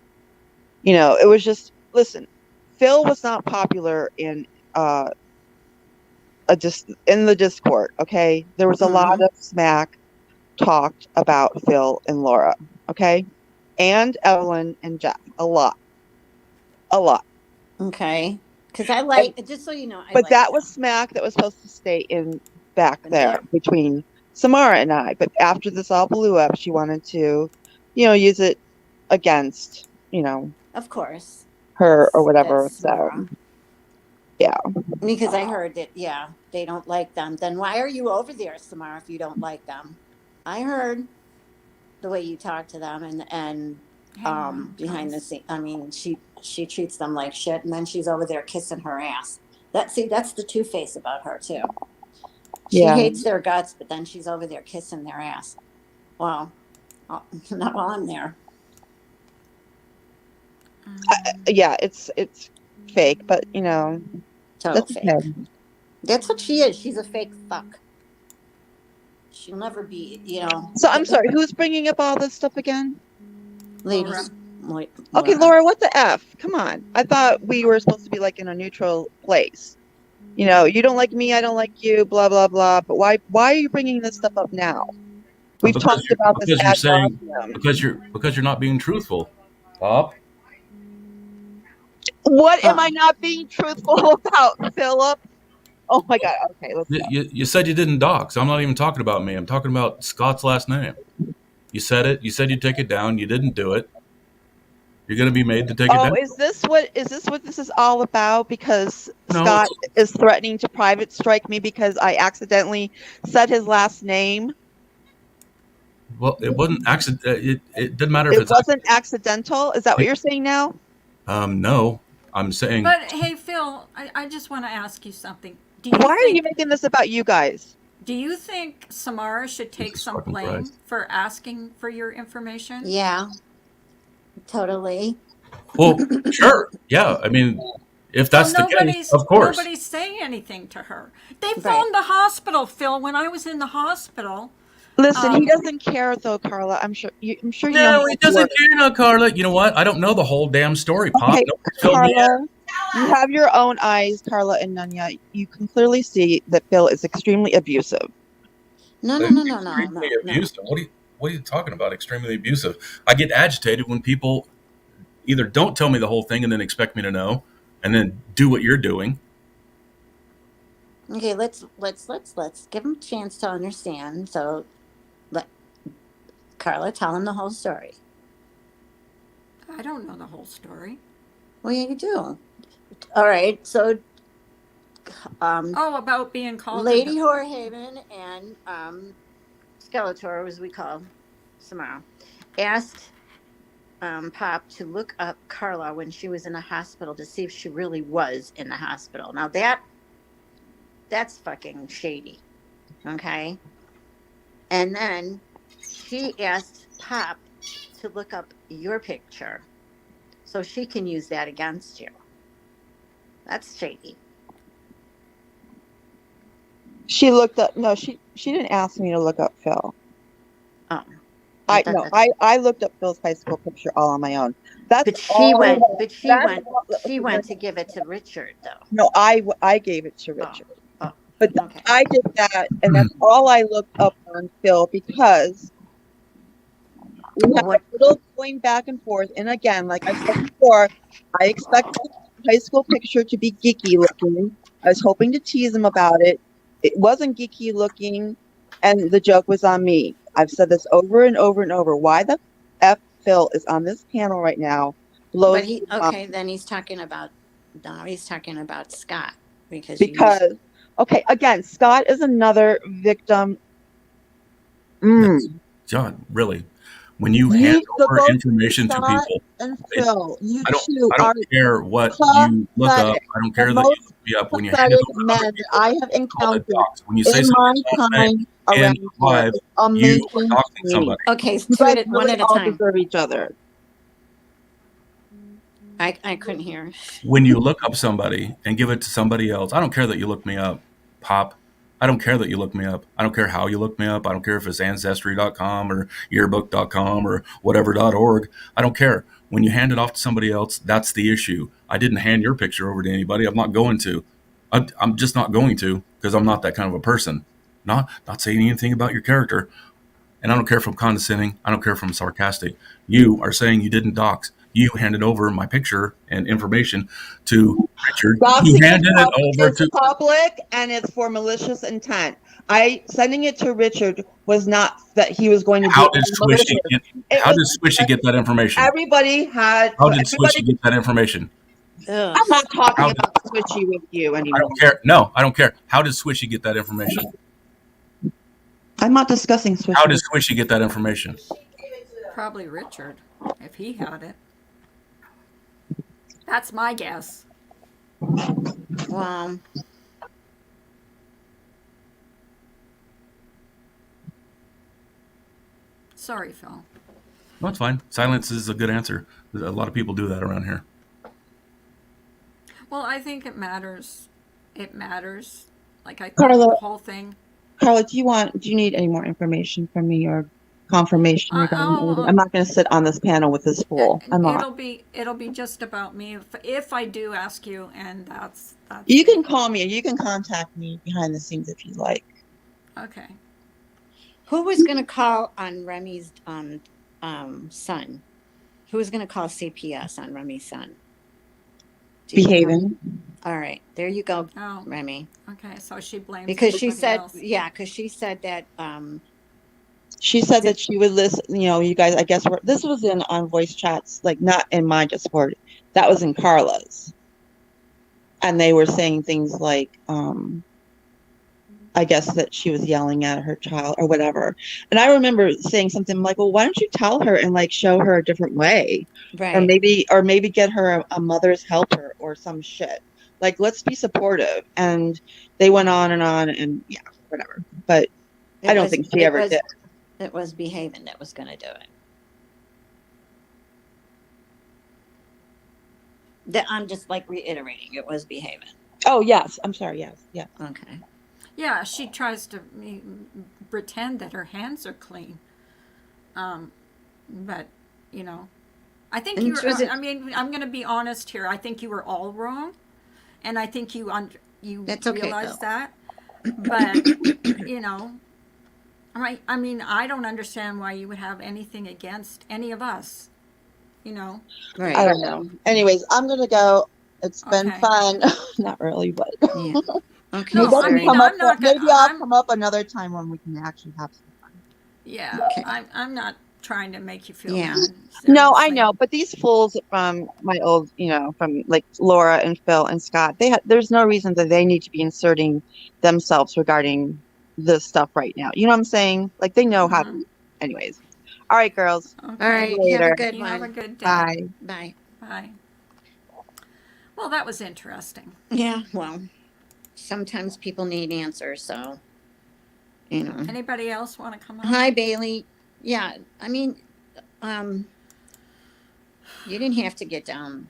Speaker 3: It was just, listen, Phil was not popular uh in the Discord, okay? There was a lot
Speaker 1: Mhm.
Speaker 3: of smack talked about Phil and Laura, okay? And Evelyn and Jeff. A lot. A lot.
Speaker 1: Okay. Because
Speaker 3: And
Speaker 1: just so you know, I
Speaker 3: but
Speaker 1: like
Speaker 3: that was
Speaker 1: them.
Speaker 3: smack that was supposed to stay in back
Speaker 1: And
Speaker 3: there
Speaker 1: there,
Speaker 3: between Samara and I. But after this all blew up, she wanted to, use it against,
Speaker 1: of course,
Speaker 3: her or
Speaker 1: that's
Speaker 3: whatever. So
Speaker 1: Samara.
Speaker 3: yeah.
Speaker 1: Because I heard that, yeah, they don't like them. Then why are you over there, Samara, if you don't like them? I heard the way you talk to them and
Speaker 2: Hang on,
Speaker 1: behind the
Speaker 2: guys.
Speaker 1: scene. I mean, she treats them like shit, and then she's over there kissing her ass. That's the two face about her too. She
Speaker 3: Yeah.
Speaker 1: hates their guts, but then she's over there kissing their ass. Well, not while I'm there.
Speaker 3: Yeah, it's fake, but
Speaker 1: Total
Speaker 3: that's
Speaker 1: fake.
Speaker 3: okay.
Speaker 1: That's what she is. She's a fake fuck. She'll never be,
Speaker 3: So I'm sorry, who's bringing up all this stuff again?
Speaker 2: Laura.
Speaker 1: ladies.
Speaker 3: Okay,
Speaker 1: Laura.
Speaker 3: Laura, what the F? Come on. I thought we were supposed to be like in a neutral place. You don't like me, I don't like you, blah blah blah. But why are you bringing this stuff up now? We've
Speaker 4: Because
Speaker 3: talked about this
Speaker 4: you're
Speaker 3: ad
Speaker 4: saying
Speaker 3: nauseum.
Speaker 4: because you're not being truthful, Bob.
Speaker 3: What am
Speaker 1: Oh,
Speaker 3: I not being truthful about, Philip? Oh my God. Okay, let's go.
Speaker 4: You said you didn't dox. I'm not even talking about me. I'm talking about Scott's last name. You said it. You said you'd take it down. You didn't do it. You're going to be made to take it
Speaker 3: Oh,
Speaker 4: down.
Speaker 3: is this what this is all about? Because
Speaker 4: No,
Speaker 3: Scott is threatening to private strike me because I accidentally said his last name.
Speaker 4: well, it wasn't accident. It doesn't matter if
Speaker 3: It
Speaker 4: it's
Speaker 3: wasn't accidental. Is that what you're saying now?
Speaker 4: no. I'm saying
Speaker 2: But hey, Phil, I just want to ask you something.
Speaker 3: Why are you making this about you guys?
Speaker 2: Do you think Samara should take
Speaker 4: Jesus
Speaker 2: some
Speaker 4: fucking
Speaker 2: blame
Speaker 4: Christ.
Speaker 2: for asking for your information?
Speaker 1: yeah, totally.
Speaker 4: Well, sure. Yeah. I mean, if
Speaker 2: Well,
Speaker 4: that's the case, of course.
Speaker 2: nobody's saying anything to her. They
Speaker 1: Right.
Speaker 2: phoned the hospital, Phil, when I was in the hospital.
Speaker 3: Listen, he
Speaker 2: Um,
Speaker 3: doesn't care though, Carla. I'm sure you know
Speaker 4: No,
Speaker 3: how
Speaker 4: he
Speaker 3: this
Speaker 4: doesn't
Speaker 3: works.
Speaker 4: care now, Carla. You know what? I don't know the whole damn story, Pop.
Speaker 3: Okay,
Speaker 4: Nobody filled me in.
Speaker 3: Carla, you have your own eyes, Carla and Nunya. You can clearly see that Phil is extremely abusive.
Speaker 1: No, no, no, no, no,
Speaker 4: Extremely
Speaker 1: no, no.
Speaker 4: abusive. What are you talking about? Extremely abusive. I get agitated when people either don't tell me the whole thing and then expect me to know, and then do what you're doing.
Speaker 1: Okay, let's give him a chance to understand. So let Carla tell him the whole story.
Speaker 2: I don't know the whole story.
Speaker 1: Well, yeah, you do. All right. So, um,
Speaker 2: Oh, about being called
Speaker 1: Lady
Speaker 2: into.
Speaker 1: Whorehaven and Skeletor, as we call Samara, asked Pop to look up Carla when she was in the hospital to see if she really was in the hospital. Now that's fucking shady. Okay. And then she asked Pop to look up your picture so she can use that against you. That's shady.
Speaker 3: She looked up. No, she didn't ask me to look up Phil.
Speaker 1: Oh, I
Speaker 3: I
Speaker 1: thought
Speaker 3: no,
Speaker 1: that.
Speaker 3: I looked up Phil's high school picture all on my own. That's
Speaker 1: But she
Speaker 3: all.
Speaker 1: went. But she
Speaker 3: That's
Speaker 1: went.
Speaker 3: all.
Speaker 1: She
Speaker 3: Okay,
Speaker 1: went to give it to Richard, though.
Speaker 3: no, I gave it to
Speaker 1: Oh,
Speaker 3: Richard,
Speaker 1: oh,
Speaker 3: but
Speaker 1: okay.
Speaker 3: I did that, and that's all I looked up on Phil because we had a
Speaker 1: What?
Speaker 3: little going back and forth. And again, like I said before, I expected the high school picture to be geeky looking. I was hoping to tease him about it. It wasn't geeky looking, and the joke was on me. I've said this over and over and over. Why the F Phil is on this panel right now
Speaker 1: But
Speaker 3: blows
Speaker 1: he.
Speaker 3: my mind.
Speaker 1: Okay, then he's talking about. No, he's talking about Scott because you used.
Speaker 3: Because, okay, again, Scott is another victim.
Speaker 4: That's,
Speaker 3: Mm.
Speaker 4: John, really, when you hand
Speaker 3: You, so
Speaker 4: over
Speaker 3: both
Speaker 4: information to
Speaker 3: Scott
Speaker 4: people,
Speaker 3: and
Speaker 4: it,
Speaker 3: Phil, you
Speaker 4: I don't,
Speaker 3: two
Speaker 4: I
Speaker 3: are
Speaker 4: don't care what you look up.
Speaker 3: pathetic.
Speaker 4: I don't
Speaker 3: The
Speaker 4: care that you
Speaker 3: most
Speaker 4: look me up. When you hand it
Speaker 3: pathetic
Speaker 4: over to
Speaker 3: men
Speaker 4: other
Speaker 3: that
Speaker 4: people,
Speaker 3: I have
Speaker 4: it's called a
Speaker 3: encountered
Speaker 4: dox. When you say
Speaker 3: in my
Speaker 4: somebody's last name
Speaker 3: time
Speaker 4: in
Speaker 3: around here.
Speaker 4: live,
Speaker 3: It's
Speaker 4: you are
Speaker 3: amazing
Speaker 4: doxing
Speaker 3: to me.
Speaker 4: somebody.
Speaker 1: Okay,
Speaker 3: You
Speaker 1: two
Speaker 3: guys
Speaker 1: at a, one
Speaker 3: really
Speaker 1: at a
Speaker 3: all
Speaker 1: time.
Speaker 3: deserve each other.
Speaker 1: I couldn't hear.
Speaker 4: When you look up somebody and give it to somebody else, I don't care that you look me up, Pop. I don't care that you look me up. I don't care how you look me up. I don't care if it's ancestry.com or yearbook.com or whatever.org. I don't care. When you hand it off to somebody else, that's the issue. I didn't hand your picture over to anybody. I'm not going to. I'm just not going to because I'm not that kind of a person. Not saying anything about your character. And I don't care if I'm condescending. I don't care if I'm sarcastic. You are saying you didn't dox. You handed over my picture and information to Richard. You
Speaker 3: Doxing
Speaker 4: handed it over
Speaker 3: is
Speaker 4: to.
Speaker 3: public and it's for malicious intent. I sending it to Richard was not that he was going to do
Speaker 4: How
Speaker 3: it
Speaker 4: did
Speaker 3: malicious.
Speaker 4: Swishy get?
Speaker 3: It
Speaker 4: How
Speaker 3: was
Speaker 4: did Swishy get that information?
Speaker 3: everybody had
Speaker 4: How
Speaker 3: so
Speaker 4: did Swishy
Speaker 3: everybody.
Speaker 4: get that information?
Speaker 1: Ugh.
Speaker 3: I'm not
Speaker 4: How
Speaker 3: talking
Speaker 4: did,
Speaker 3: about Switchy with you
Speaker 4: I
Speaker 3: anymore.
Speaker 4: don't care. No, I don't care. How did Swishy get that information?
Speaker 3: I'm not discussing
Speaker 4: How
Speaker 3: Switchy
Speaker 4: did
Speaker 3: with
Speaker 4: Swishy get that information?
Speaker 2: Probably Richard, if he had it. That's my guess.
Speaker 1: Well,
Speaker 2: Sorry, Phil.
Speaker 4: No, it's fine. Silence is a good answer. A lot of people do that around here.
Speaker 2: Well, I think it matters. It matters. Like, I think
Speaker 3: Carla.
Speaker 2: the whole thing.
Speaker 3: Carla, do you need any more information from me or confirmation regarding anything? I'm not going to sit on this panel with this fool. I'm not.
Speaker 2: It'll be just about me if I do ask you, and that's
Speaker 3: You can call me or you can contact me behind the scenes if you like.
Speaker 2: okay.
Speaker 1: who was going to call on Remy's son? Who was going to call CPS on Remy's son? Do you remember?
Speaker 3: Behaving.
Speaker 1: All right, there you go,
Speaker 2: Oh,
Speaker 1: Remy.
Speaker 2: okay. So she blames
Speaker 1: Because she
Speaker 2: everybody
Speaker 1: said,
Speaker 2: else.
Speaker 1: yeah, because she said that.
Speaker 3: She said that she would listen, you guys, I guess this was on voice chats, like not in my Discord. That was in Carla's. And they were saying things like, I guess that she was yelling at her child or whatever. And I remember saying something like, well, why don't you tell her and like show her a different way?
Speaker 1: Right.
Speaker 3: Or maybe get her a mother's helper or some shit. Like, let's be supportive. And they went on and yeah, whatever. But I don't think she ever did.
Speaker 1: It was Behaving that was going to do it. I'm just like reiterating, it was Behaving.
Speaker 3: Oh, yes. I'm sorry. Yes. Yeah.
Speaker 1: Okay.
Speaker 2: Yeah, she tries to pretend that her hands are clean. But I think
Speaker 1: And
Speaker 2: you.
Speaker 1: was
Speaker 2: I mean, I'm going to be honest here. I think you were all wrong, and I think you
Speaker 1: That's okay,
Speaker 2: realize
Speaker 1: though.
Speaker 2: that. But I mean, I don't understand why you would have anything against any of us.
Speaker 1: Right.
Speaker 3: I don't know. Anyways, I'm going to go. It's been
Speaker 2: Okay.
Speaker 3: fun. Not really, but
Speaker 1: Yeah. Okay.
Speaker 2: No, I mean, I'm not gonna.
Speaker 3: maybe I'll come up another time when we can actually have some fun.
Speaker 2: Yeah,
Speaker 1: Okay.
Speaker 2: I'm not. trying to make you feel
Speaker 1: Yeah.
Speaker 2: bad.
Speaker 3: No, I
Speaker 2: Seriously.
Speaker 3: know, but these fools from my old, from like Laura and Phil and Scott, there's no reason that they need to be inserting themselves regarding this stuff right now. You know what I'm saying? Like they know how to. Anyways, all right, girls.
Speaker 1: All
Speaker 2: Okay.
Speaker 1: right. Have a
Speaker 3: Later.
Speaker 1: good
Speaker 2: You have a
Speaker 1: one.
Speaker 2: good day.
Speaker 3: Bye.
Speaker 1: Bye.
Speaker 2: Bye. Well, that was interesting.
Speaker 1: Yeah. Well, sometimes people need answers. So, you know.
Speaker 2: Anybody else want to come up?
Speaker 1: Hi, Bailey. Yeah. I mean, um, you didn't have to get down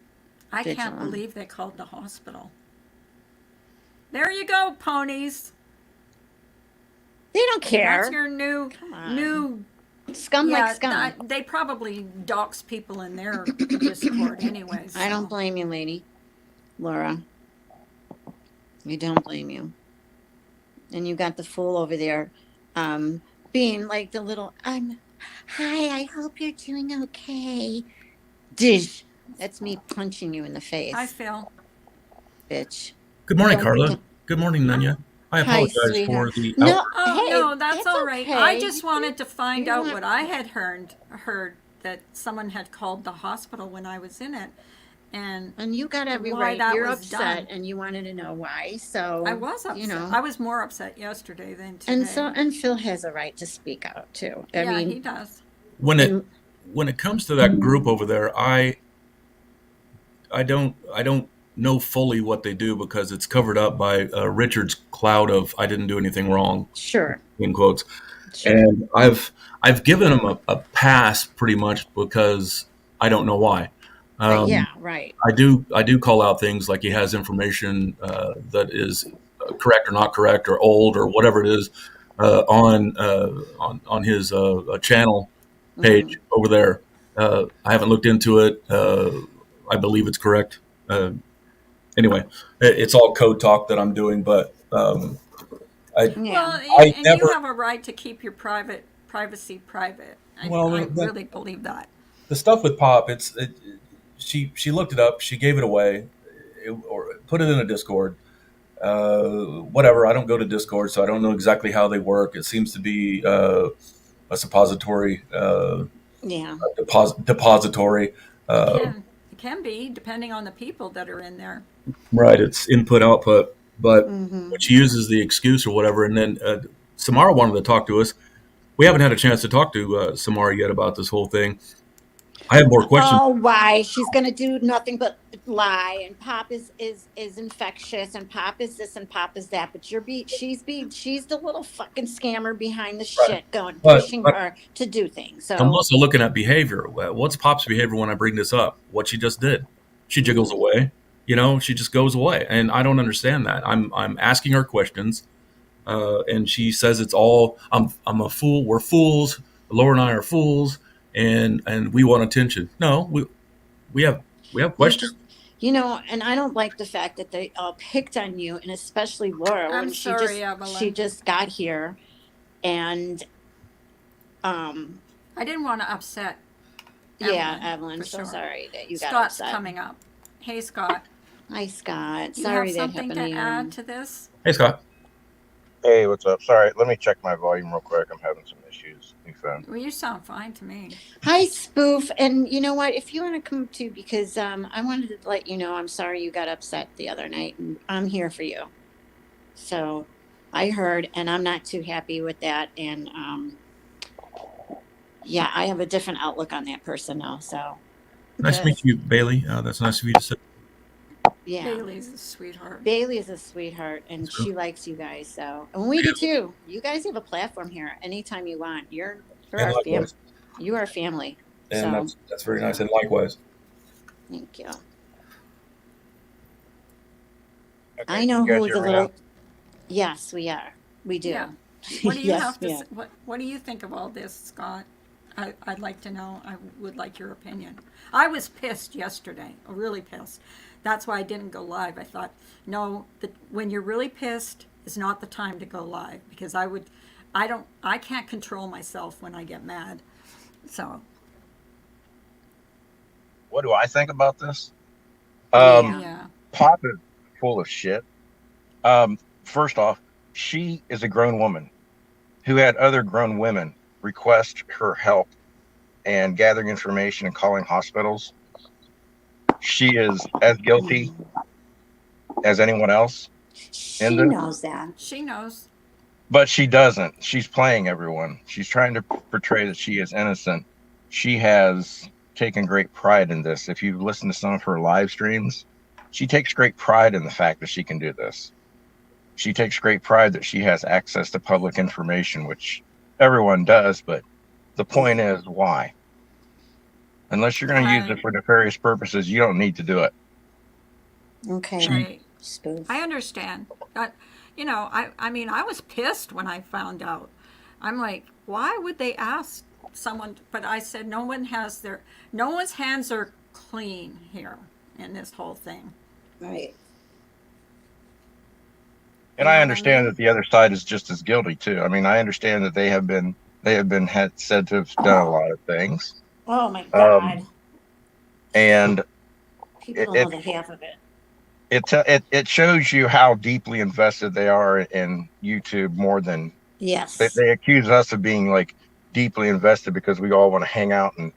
Speaker 2: I can't
Speaker 1: vigilant.
Speaker 2: believe they called the hospital. There you go, ponies.
Speaker 1: They don't care.
Speaker 2: That's your new
Speaker 1: Come on.
Speaker 2: new.
Speaker 1: Scum
Speaker 2: Yeah,
Speaker 1: like scum.
Speaker 2: they probably dox people in their Discord anyways.
Speaker 1: I don't
Speaker 2: so.
Speaker 1: blame you, lady. Laura. I don't blame you. And you got the fool over there being like the little, hi, I hope you're doing okay. Dish. That's me punching you in the face,
Speaker 2: Hi, Phil.
Speaker 1: bitch.
Speaker 4: Good morning,
Speaker 1: Don't,
Speaker 4: Carla.
Speaker 1: don't-
Speaker 4: Good morning, Nunya. I
Speaker 1: Hi,
Speaker 4: apologize for
Speaker 1: sweetheart.
Speaker 4: the
Speaker 1: No,
Speaker 4: outburst.
Speaker 2: Oh
Speaker 1: hey,
Speaker 2: no, that's all right. I
Speaker 1: okay.
Speaker 2: just wanted to find
Speaker 1: You
Speaker 2: out
Speaker 1: want-
Speaker 2: what I had heard that someone had called the hospital when I was in it, and
Speaker 1: And you got every
Speaker 2: why
Speaker 1: right.
Speaker 2: that
Speaker 1: You're
Speaker 2: was
Speaker 1: upset,
Speaker 2: done.
Speaker 1: and you wanted to know why. So
Speaker 2: I was upset.
Speaker 1: You know,
Speaker 2: I was more upset yesterday than today.
Speaker 1: and Phil has a right to speak out too. I
Speaker 2: yeah,
Speaker 1: mean,
Speaker 2: he does.
Speaker 4: When it
Speaker 1: and-
Speaker 4: when it comes to that group over there, I don't know fully what they do because it's covered up by Richard's cloud of "I didn't do anything wrong"
Speaker 1: sure,
Speaker 4: in quotes.
Speaker 1: sure.
Speaker 4: And I've given him a pass pretty much because I don't know why.
Speaker 1: Yeah, right.
Speaker 4: I do call out things like he has information that is correct or not correct or old or whatever it is on his channel page over there. I haven't looked into it. I believe it's correct. Anyway, it's all code talk that I'm doing, but I
Speaker 1: Yeah.
Speaker 2: Well,
Speaker 4: I
Speaker 2: and
Speaker 4: never.
Speaker 2: you have a right to keep your privacy private.
Speaker 4: Well,
Speaker 2: I really believe that.
Speaker 4: the stuff with Pop, she looked it up, she gave it away, or put it in a Discord. Whatever. I don't go to Discord, so I don't know exactly how they work. It seems to be a suppository
Speaker 1: Yeah.
Speaker 4: depository.
Speaker 2: It can be depending on the people that are in there.
Speaker 4: Right. It's input output, but
Speaker 1: Mm-hmm.
Speaker 4: when she uses the excuse or whatever, and then Samara wanted to talk to us. We haven't had a chance to talk to Samara yet about this whole thing. I have more questions.
Speaker 1: Oh, why? She's gonna do nothing but lie, and Pop is infectious, and Pop is this, and Pop is that. But she's the little fucking scammer behind the shit, going pushing
Speaker 4: But
Speaker 1: her to do things. So
Speaker 4: I'm also looking at behavior. What's Pop's behavior when I bring this up? What she just did? She jiggles away. She just goes away, and I don't understand that. I'm asking her questions, and she says it's all I'm a fool. We're fools. Laura and I are fools, and we want attention. No, we have questions.
Speaker 1: and I don't like the fact that they all picked on you, and especially Laura
Speaker 2: I'm
Speaker 1: when
Speaker 2: sorry, Evelyn.
Speaker 1: she just got here, and
Speaker 2: I didn't want to upset.
Speaker 1: yeah,
Speaker 2: Evelyn,
Speaker 1: Evelyn,
Speaker 2: for
Speaker 1: so
Speaker 2: sure.
Speaker 1: sorry that you got
Speaker 2: Scott's
Speaker 1: upset.
Speaker 2: coming up. Hey, Scott.
Speaker 1: Hi, Scott.
Speaker 2: Do you
Speaker 1: Sorry
Speaker 2: have
Speaker 1: that
Speaker 2: something
Speaker 1: happened
Speaker 2: to
Speaker 1: to you.
Speaker 2: add to this?
Speaker 4: Hey, Scott.
Speaker 5: Hey, what's up? Sorry, let me check my volume real quick. I'm having some issues. New phone.
Speaker 2: Well, you sound fine to me.
Speaker 1: Hi, Spoof. And you know what? If you want to come too, because I wanted to let you know I'm sorry you got upset the other night, and I'm here for you. So I heard, and I'm not too happy with that. And yeah, I have a different outlook on that person now. So
Speaker 4: Nice to meet you, Bailey. That's nice of you to say.
Speaker 1: yeah,
Speaker 2: Bailey's a sweetheart.
Speaker 1: Bailey is a sweetheart, and
Speaker 4: That's cool.
Speaker 1: she likes you guys. So, and we do too. You guys have a platform here anytime you want. You're
Speaker 4: And
Speaker 1: our family.
Speaker 4: likewise.
Speaker 1: You are family.
Speaker 4: And
Speaker 1: So
Speaker 4: that's very nice. And likewise.
Speaker 1: thank you.
Speaker 5: Okay,
Speaker 1: I know
Speaker 5: you guys
Speaker 1: who
Speaker 5: hear
Speaker 1: the
Speaker 5: me
Speaker 1: little.
Speaker 5: now?
Speaker 1: Yes, we are. We do.
Speaker 2: Yeah. What do you
Speaker 1: Yes,
Speaker 2: have to?
Speaker 1: ma'am.
Speaker 2: Say, what do you think of all this, Scott? I'd like to know. I would like your opinion. I was pissed yesterday. Really pissed. That's why I didn't go live. I thought, no, when you're really pissed is not the time to go live because I can't control myself when I get mad. So
Speaker 5: What do I think about this?
Speaker 1: Yeah.
Speaker 2: yeah.
Speaker 5: Pop is full of shit. First off, she is a grown woman who had other grown women request her help and gathering information and calling hospitals, she is as guilty as anyone else in
Speaker 1: She
Speaker 5: this.
Speaker 1: knows that.
Speaker 2: She knows.
Speaker 5: But she doesn't. She's playing everyone. She's trying to portray that she is innocent. She has taken great pride in this. If you listen to some of her live streams, she takes great pride in the fact that she can do this. She takes great pride that she has access to public information, which everyone does, but the point is why? Unless you're going to use it
Speaker 2: Right.
Speaker 5: for nefarious purposes, you don't need to do it.
Speaker 1: Okay.
Speaker 5: She,
Speaker 2: Right.
Speaker 1: Spoof.
Speaker 2: I understand. But, I mean, I was pissed when I found out. I'm like, why would they ask someone? But I said, no one's hands are clean here in this whole thing.
Speaker 1: Right.
Speaker 5: and
Speaker 2: You
Speaker 5: I
Speaker 2: know what I
Speaker 5: understand
Speaker 2: mean?
Speaker 5: that the other side is just as guilty too. I mean, I understand that they have been said to have done a lot of things.
Speaker 1: Oh my
Speaker 5: Um,
Speaker 1: God.
Speaker 5: and
Speaker 1: People
Speaker 5: it,
Speaker 1: don't know
Speaker 5: it
Speaker 1: the half of it.
Speaker 5: it shows you how deeply invested they are in YouTube more than
Speaker 1: Yes.
Speaker 5: they accuse us of being like deeply invested because we all want to hang out and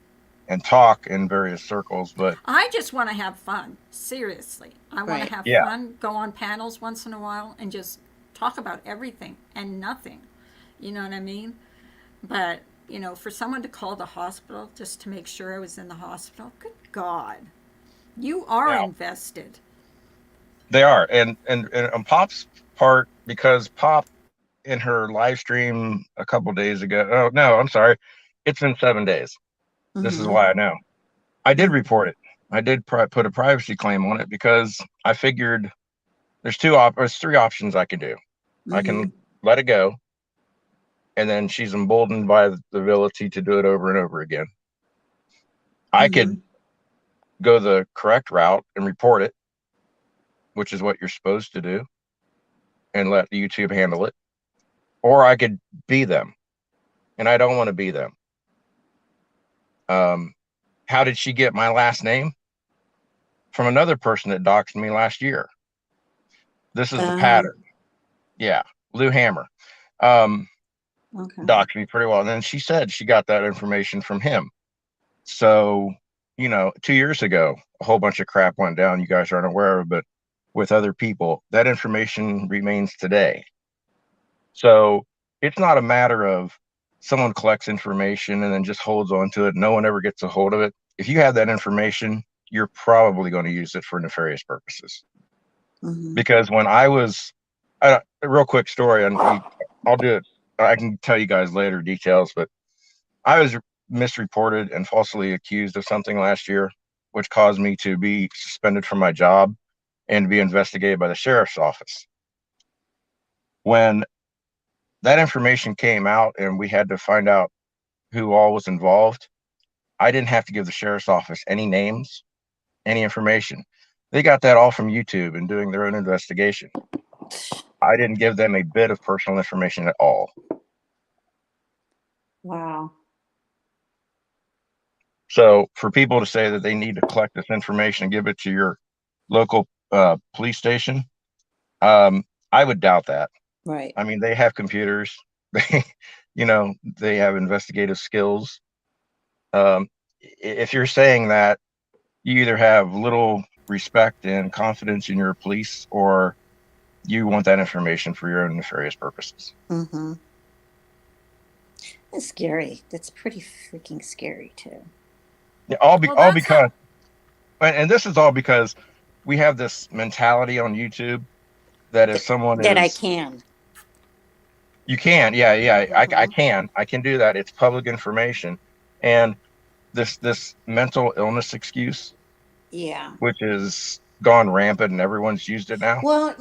Speaker 5: talk in various circles. But
Speaker 2: I just want to have fun. Seriously. I want to
Speaker 1: Right.
Speaker 2: have
Speaker 5: yeah,
Speaker 2: fun, go on panels once in a while, and just talk about everything and nothing. You know what I mean? But, for someone to call the hospital just to make sure I was in the hospital, good God. You are
Speaker 5: now
Speaker 2: invested.
Speaker 5: they are, and on Pop's part, because Pop in her live stream a couple days ago. Oh no, I'm sorry, it's been 7 days. This is
Speaker 1: Mm-hmm.
Speaker 5: why I know. I did report it. I did put a privacy claim on it because I figured there's three options I can do. I
Speaker 1: Mm-hmm.
Speaker 5: can let it go, and then she's emboldened by the ability to do it over and over again. I
Speaker 1: Mm-hmm.
Speaker 5: could go the correct route and report it, which is what you're supposed to do, and let YouTube handle it. Or I could be them, and I don't want to be them. Um, how did she get my last name? From another person that doxed me last year. This is the
Speaker 1: Um.
Speaker 5: pattern. Yeah, Lou Hammer. Um,
Speaker 1: Okay.
Speaker 5: doxed me pretty well. And then she said she got that information from him. So, 2 years ago, a whole bunch of crap went down. You guys aren't aware of, but with other people, that information remains today. So it's not a matter of someone collects information and then just holds on to it. No one ever gets a hold of it. If you have that information, you're probably going to use it for nefarious purposes.
Speaker 1: Mm-hmm.
Speaker 5: Because when a real quick story, and I'll do it. I can tell you guys later details, but I was misreported and falsely accused of something last year, which caused me to be suspended from my job and to be investigated by the sheriff's office. When that information came out and we had to find out who all was involved, I didn't have to give the sheriff's office any names, any information. They got that all from YouTube and doing their own investigation. I didn't give them a bit of personal information at all.
Speaker 1: Wow.
Speaker 5: So for people to say that they need to collect this information and give it to your local police station, I would doubt that.
Speaker 1: Right.
Speaker 5: I mean, they have computers. They have investigative skills. If you're saying that, you either have little respect and confidence in your police, or you want that information for your own nefarious purposes.
Speaker 1: Mm-hmm. That's scary. That's pretty freaking scary too.
Speaker 2: Well,
Speaker 5: All
Speaker 2: that's
Speaker 5: because, and this is all because we have this mentality on YouTube that if someone
Speaker 1: That I
Speaker 5: is,
Speaker 1: can.
Speaker 5: you can, yeah, I
Speaker 1: Mm-hmm.
Speaker 5: can do that. It's public information, and this mental illness excuse,
Speaker 1: Yeah.
Speaker 5: which is gone rampant, and everyone's used it now.
Speaker 1: Well,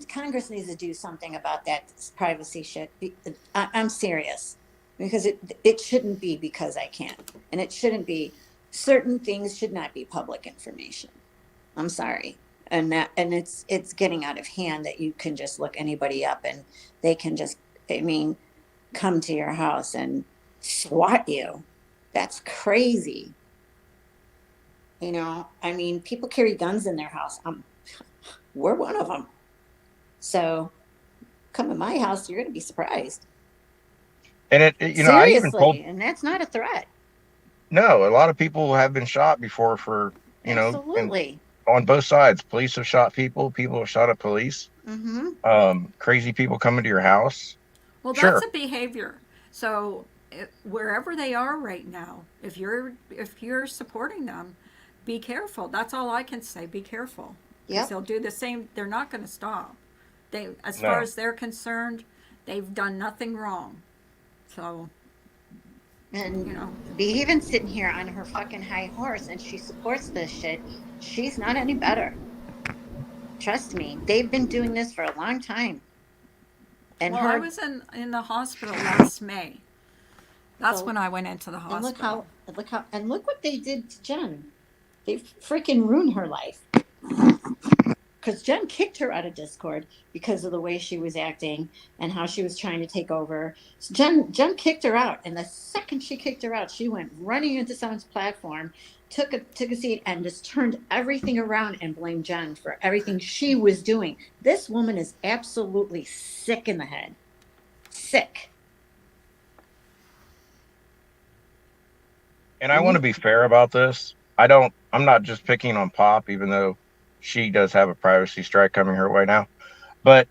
Speaker 1: Congress needs to do something about that privacy shit. I'm serious, because it shouldn't be because I can, and it shouldn't be. Certain things should not be public information. I'm sorry, and it's getting out of hand that you can just look anybody up and they can just, I mean, come to your house and swat you. That's crazy. I mean, people carry guns in their house. We're one of them. So come to my house, you're going to be surprised.
Speaker 5: And I even told,
Speaker 1: Seriously. And that's not a threat.
Speaker 5: No, a lot of people have been shot before for, and
Speaker 1: Absolutely.
Speaker 5: on both sides. Police have shot people. People have shot at police.
Speaker 1: Mm-hmm.
Speaker 5: Crazy people coming to your house.
Speaker 2: Well, that's
Speaker 5: Sure.
Speaker 2: a behavior. So wherever they are right now, if you're supporting them, be careful. That's all I can say. Be careful because
Speaker 1: Yep.
Speaker 2: they'll do the same. They're not going to stop. They, as far
Speaker 5: No.
Speaker 2: as they're concerned, they've done nothing wrong. So
Speaker 1: And
Speaker 2: you know,
Speaker 1: Behaven's sitting here on her fucking high horse and she supports this shit. She's not any better. Trust me. They've been doing this for a long time. And
Speaker 2: well, I
Speaker 1: her
Speaker 2: was in the hospital last May. That's
Speaker 1: so
Speaker 2: when I went into the
Speaker 1: and
Speaker 2: hospital.
Speaker 1: look what they did to Jen. They freaking ruined her life. Because Jen kicked her out of Discord because of the way she was acting and how she was trying to take over. So Jen kicked her out, and the second she kicked her out, she went running into someone's platform, took a seat, and just turned everything around and blamed Jen for everything she was doing. This woman is absolutely sick in the head. Sick.
Speaker 5: And I want to be fair about this. I'm not just picking on Pop, even though she does have a privacy strike coming her way now. But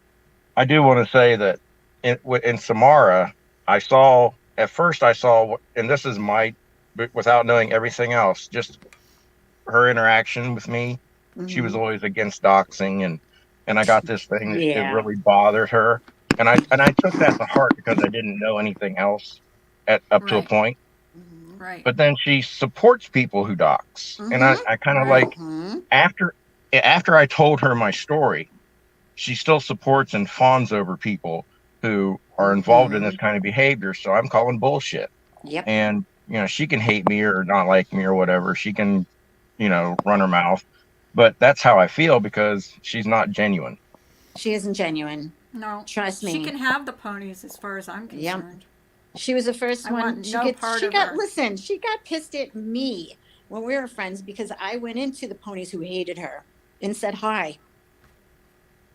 Speaker 5: I do want to say that in Samara, at first I saw, and this is without knowing everything else, just her interaction with me. She was
Speaker 1: Mhm.
Speaker 5: always against doxing, and I got this thing that it
Speaker 1: Yeah.
Speaker 5: really bothered her, and I took that to heart because I didn't know anything else up to a
Speaker 2: Right,
Speaker 5: point.
Speaker 1: Mhm.
Speaker 2: right,
Speaker 5: But then she supports people who dox, and
Speaker 1: Mhm.
Speaker 5: I kind of
Speaker 2: right.
Speaker 5: like
Speaker 1: Mhm.
Speaker 5: after after I told her my story, she still supports and fawns over people who are involved in this
Speaker 1: Mhm.
Speaker 5: kind of behavior. So I'm calling bullshit.
Speaker 1: Yep.
Speaker 5: And she can hate me or not like me or whatever. She can, run her mouth, but that's how I feel because she's not genuine.
Speaker 1: She isn't genuine.
Speaker 2: No,
Speaker 1: Trust
Speaker 2: she
Speaker 1: me.
Speaker 2: can have the ponies as far as I'm
Speaker 1: Yep.
Speaker 2: concerned.
Speaker 1: She was the first
Speaker 2: I
Speaker 1: one.
Speaker 2: want no part of her.
Speaker 1: Listen, she got pissed at me when we were friends because I went into the ponies who hated her and said hi.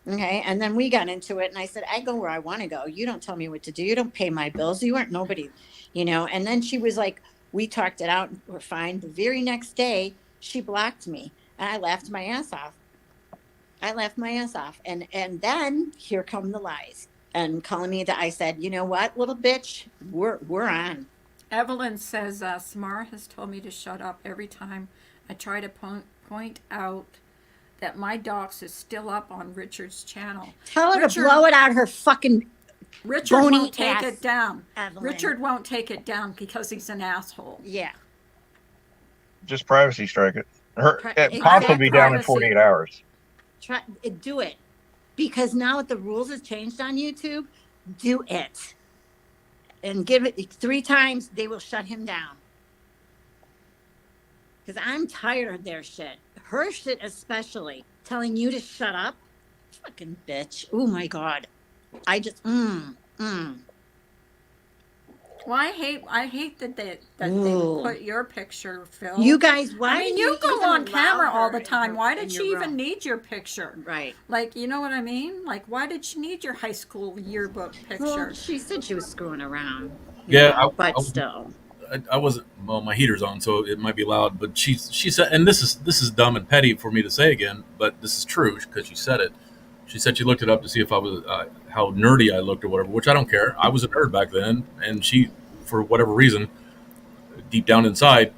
Speaker 1: Okay. And then we got into it and I said, I go where I want to go. You don't tell me what to do. You don't pay my bills. You aren't nobody, And then she was like, we talked it out and we're fine. The very next day, she blocked me and I laughed my ass off. I laughed my ass off. And then here come the lies. And calling me that I said, you know what, little bitch, we're on.
Speaker 2: Evelyn says Samara has told me to shut up every time I try to point out that my docs is still up on Richard's channel.
Speaker 1: Tell her to
Speaker 2: Richard,
Speaker 1: blow it out her fucking
Speaker 2: Richard
Speaker 1: bony
Speaker 2: won't take
Speaker 1: ass,
Speaker 2: it down.
Speaker 1: Evelyn.
Speaker 2: Richard won't take it down because he's an asshole.
Speaker 1: Yeah.
Speaker 5: Just privacy strike it.
Speaker 2: I
Speaker 5: Pops will
Speaker 2: have
Speaker 5: be down in
Speaker 1: Exactly.
Speaker 5: 48
Speaker 2: privacy.
Speaker 5: hours.
Speaker 1: Try do it. Because now that the rules have changed on YouTube, do it. And give it 3 times, they will shut him down. Because I'm tired of their shit. Her shit especially. Telling you to shut up. Fucking bitch. Oh my God. I just
Speaker 2: Well, I hate that they
Speaker 1: Ooh.
Speaker 2: put your picture, Phil.
Speaker 1: You guys, why
Speaker 2: I mean,
Speaker 1: do
Speaker 2: you go
Speaker 1: even
Speaker 2: on
Speaker 1: allow
Speaker 2: camera all
Speaker 1: her
Speaker 2: the
Speaker 1: in
Speaker 2: time.
Speaker 1: her-
Speaker 2: Why
Speaker 1: in
Speaker 2: did
Speaker 1: your
Speaker 2: she even
Speaker 1: room?
Speaker 2: need your picture?
Speaker 1: Right.
Speaker 2: Like, you know what I mean? Like, why did she need your high school yearbook picture?
Speaker 1: Well, she said she was screwing around.
Speaker 4: Yeah,
Speaker 1: But still.
Speaker 4: I wasn't. Well, my heater's on, so it might be loud. But she said, and this is dumb and petty for me to say again, but this is true because she said it. She said she looked it up to see if I was how nerdy I looked or whatever, which I don't care. I was a nerd back then, and she, for whatever reason, deep down inside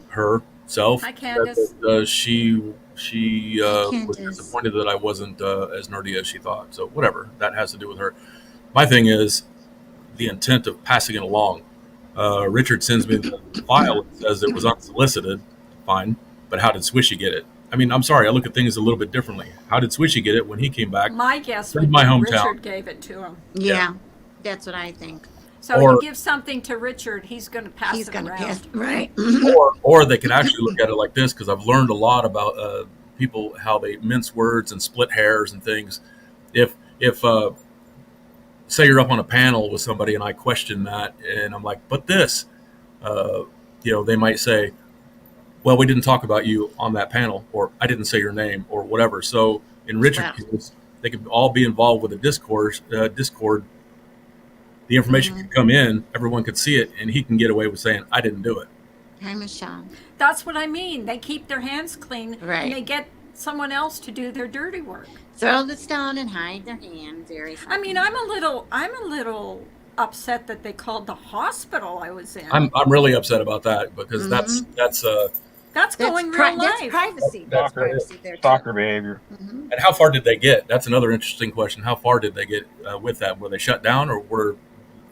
Speaker 4: herself,
Speaker 2: Hi,
Speaker 4: said
Speaker 2: Candace.
Speaker 4: that she
Speaker 1: Hi,
Speaker 4: was
Speaker 1: Candace.
Speaker 4: disappointed that I wasn't as nerdy as she thought. So whatever, that has to do with her. My thing is the intent of passing it along. Richard sends me the file and says it was unsolicited. Fine, but how did Swishy get it? I mean, I'm sorry, I look at things a little bit differently. How did Swishy get it when he came back
Speaker 2: My guess
Speaker 4: from
Speaker 2: would
Speaker 4: my
Speaker 2: be
Speaker 4: hometown?
Speaker 2: Richard gave it to him.
Speaker 1: Yeah. That's what I think.
Speaker 2: So
Speaker 4: Or-
Speaker 2: you give something to Richard, he's going to pass
Speaker 1: He's
Speaker 2: it
Speaker 1: gonna
Speaker 2: around.
Speaker 1: pass right.
Speaker 4: Or they can actually look at it like this, because I've learned a lot about people, how they mince words and split hairs and things. If say you're up on a panel with somebody and I question that and I'm like, but this, they might say, well, we didn't talk about you on that panel, or I didn't say your name, or whatever. So in Richard's
Speaker 1: Wow.
Speaker 4: case, they could all be involved with a Discord. The information could come in, everyone could see it, and he can get away with saying, I didn't do it.
Speaker 1: Hi, Michelle.
Speaker 2: That's what I mean. They keep their hands clean
Speaker 1: Right.
Speaker 2: and they get someone else to do their dirty work.
Speaker 1: Throw the stone and hide their hand. Very
Speaker 2: I mean,
Speaker 1: funny.
Speaker 2: I'm a little upset that they called the hospital I was in.
Speaker 4: I'm really upset about that because
Speaker 1: Mhm.
Speaker 2: That's going real
Speaker 1: That's
Speaker 2: life.
Speaker 1: privacy. That's
Speaker 5: Stalker,
Speaker 1: privacy there too.
Speaker 5: stalker behavior.
Speaker 1: Mhm.
Speaker 4: and how far did they get? That's another interesting question. How far did they get with that? Were they shut down or were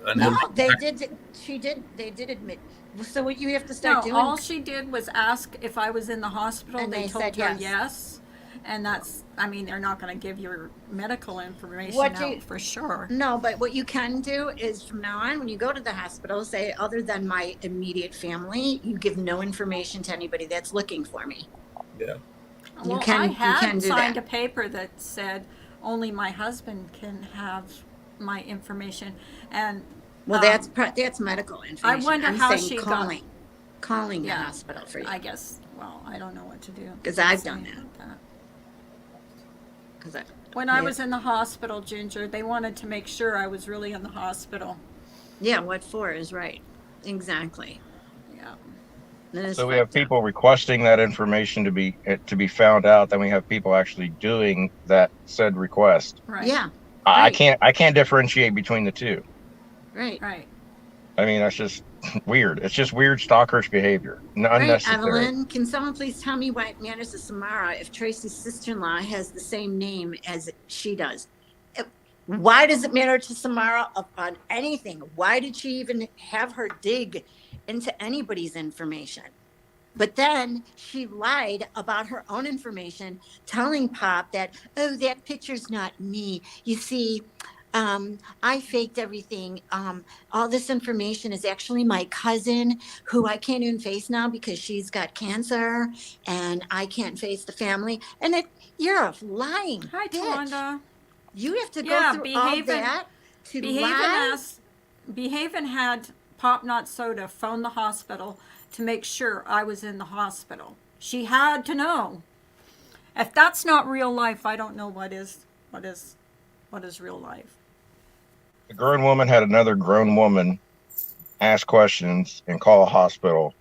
Speaker 4: an
Speaker 1: No,
Speaker 4: illegal
Speaker 1: they
Speaker 4: act-
Speaker 1: did. She did. They did admit. So what you have to start
Speaker 2: No,
Speaker 1: doing?
Speaker 2: all she did was ask if I was in the hospital.
Speaker 1: And they
Speaker 2: told
Speaker 1: said
Speaker 2: her
Speaker 1: yes.
Speaker 2: yes. And that's, I mean, they're not going to give your medical information
Speaker 1: What
Speaker 2: out
Speaker 1: you-
Speaker 2: for sure.
Speaker 1: No, but what you can do is from now on, when you go to the hospital, say, other than my immediate family, you give no information to anybody that's looking for me.
Speaker 4: Yeah.
Speaker 2: Well,
Speaker 1: can-
Speaker 2: I
Speaker 1: you
Speaker 2: had
Speaker 1: can do
Speaker 2: signed
Speaker 1: that.
Speaker 2: a paper that said only my husband can have my information. And
Speaker 1: Well, that's medical information.
Speaker 2: wonder
Speaker 1: I'm
Speaker 2: how
Speaker 1: saying
Speaker 2: she got-
Speaker 1: calling the
Speaker 2: Yeah,
Speaker 1: hospital for you.
Speaker 2: I guess, well, I don't know what to do.
Speaker 1: 'Cause I've
Speaker 2: Say
Speaker 1: done that.
Speaker 2: about
Speaker 1: 'Cause
Speaker 2: When I
Speaker 1: Yeah.
Speaker 2: was in the hospital, Ginger, they wanted to make sure I was really in the hospital.
Speaker 1: yeah, what for is right. Exactly.
Speaker 2: Yeah.
Speaker 1: That is
Speaker 5: So we have
Speaker 1: fucked up.
Speaker 5: people requesting that information to be found out. Then we have people actually doing that said request.
Speaker 2: Right.
Speaker 1: Yeah,
Speaker 5: I
Speaker 1: Right.
Speaker 5: I can't differentiate between the two.
Speaker 1: right.
Speaker 2: Right.
Speaker 5: I mean, that's just weird. It's just weird stalkerish behavior,
Speaker 1: Right,
Speaker 5: unnecessary.
Speaker 1: Evelyn, can someone please tell me why it matters to Samara if Tracy's sister-in-law has the same name as she does? Why does it matter to Samara on anything? Why did she even have her dig into anybody's information? But then she lied about her own information, telling Pop that, oh, that picture's not me. You see, I faked everything. All this information is actually my cousin, who I can't even face now because she's got cancer, and I can't face the family. And you're a lying
Speaker 2: Hi,
Speaker 1: bitch.
Speaker 2: Tawanda.
Speaker 1: You have to
Speaker 2: Yeah,
Speaker 1: go through all
Speaker 2: Behaven-
Speaker 1: that to
Speaker 2: Behaven
Speaker 1: lie.
Speaker 2: Behaven had Pop Not Soda phone the hospital to make sure I was in the hospital. She had to know. If that's not real life, I don't know what is real life.
Speaker 5: A grown woman had another grown woman ask questions and call a hospital.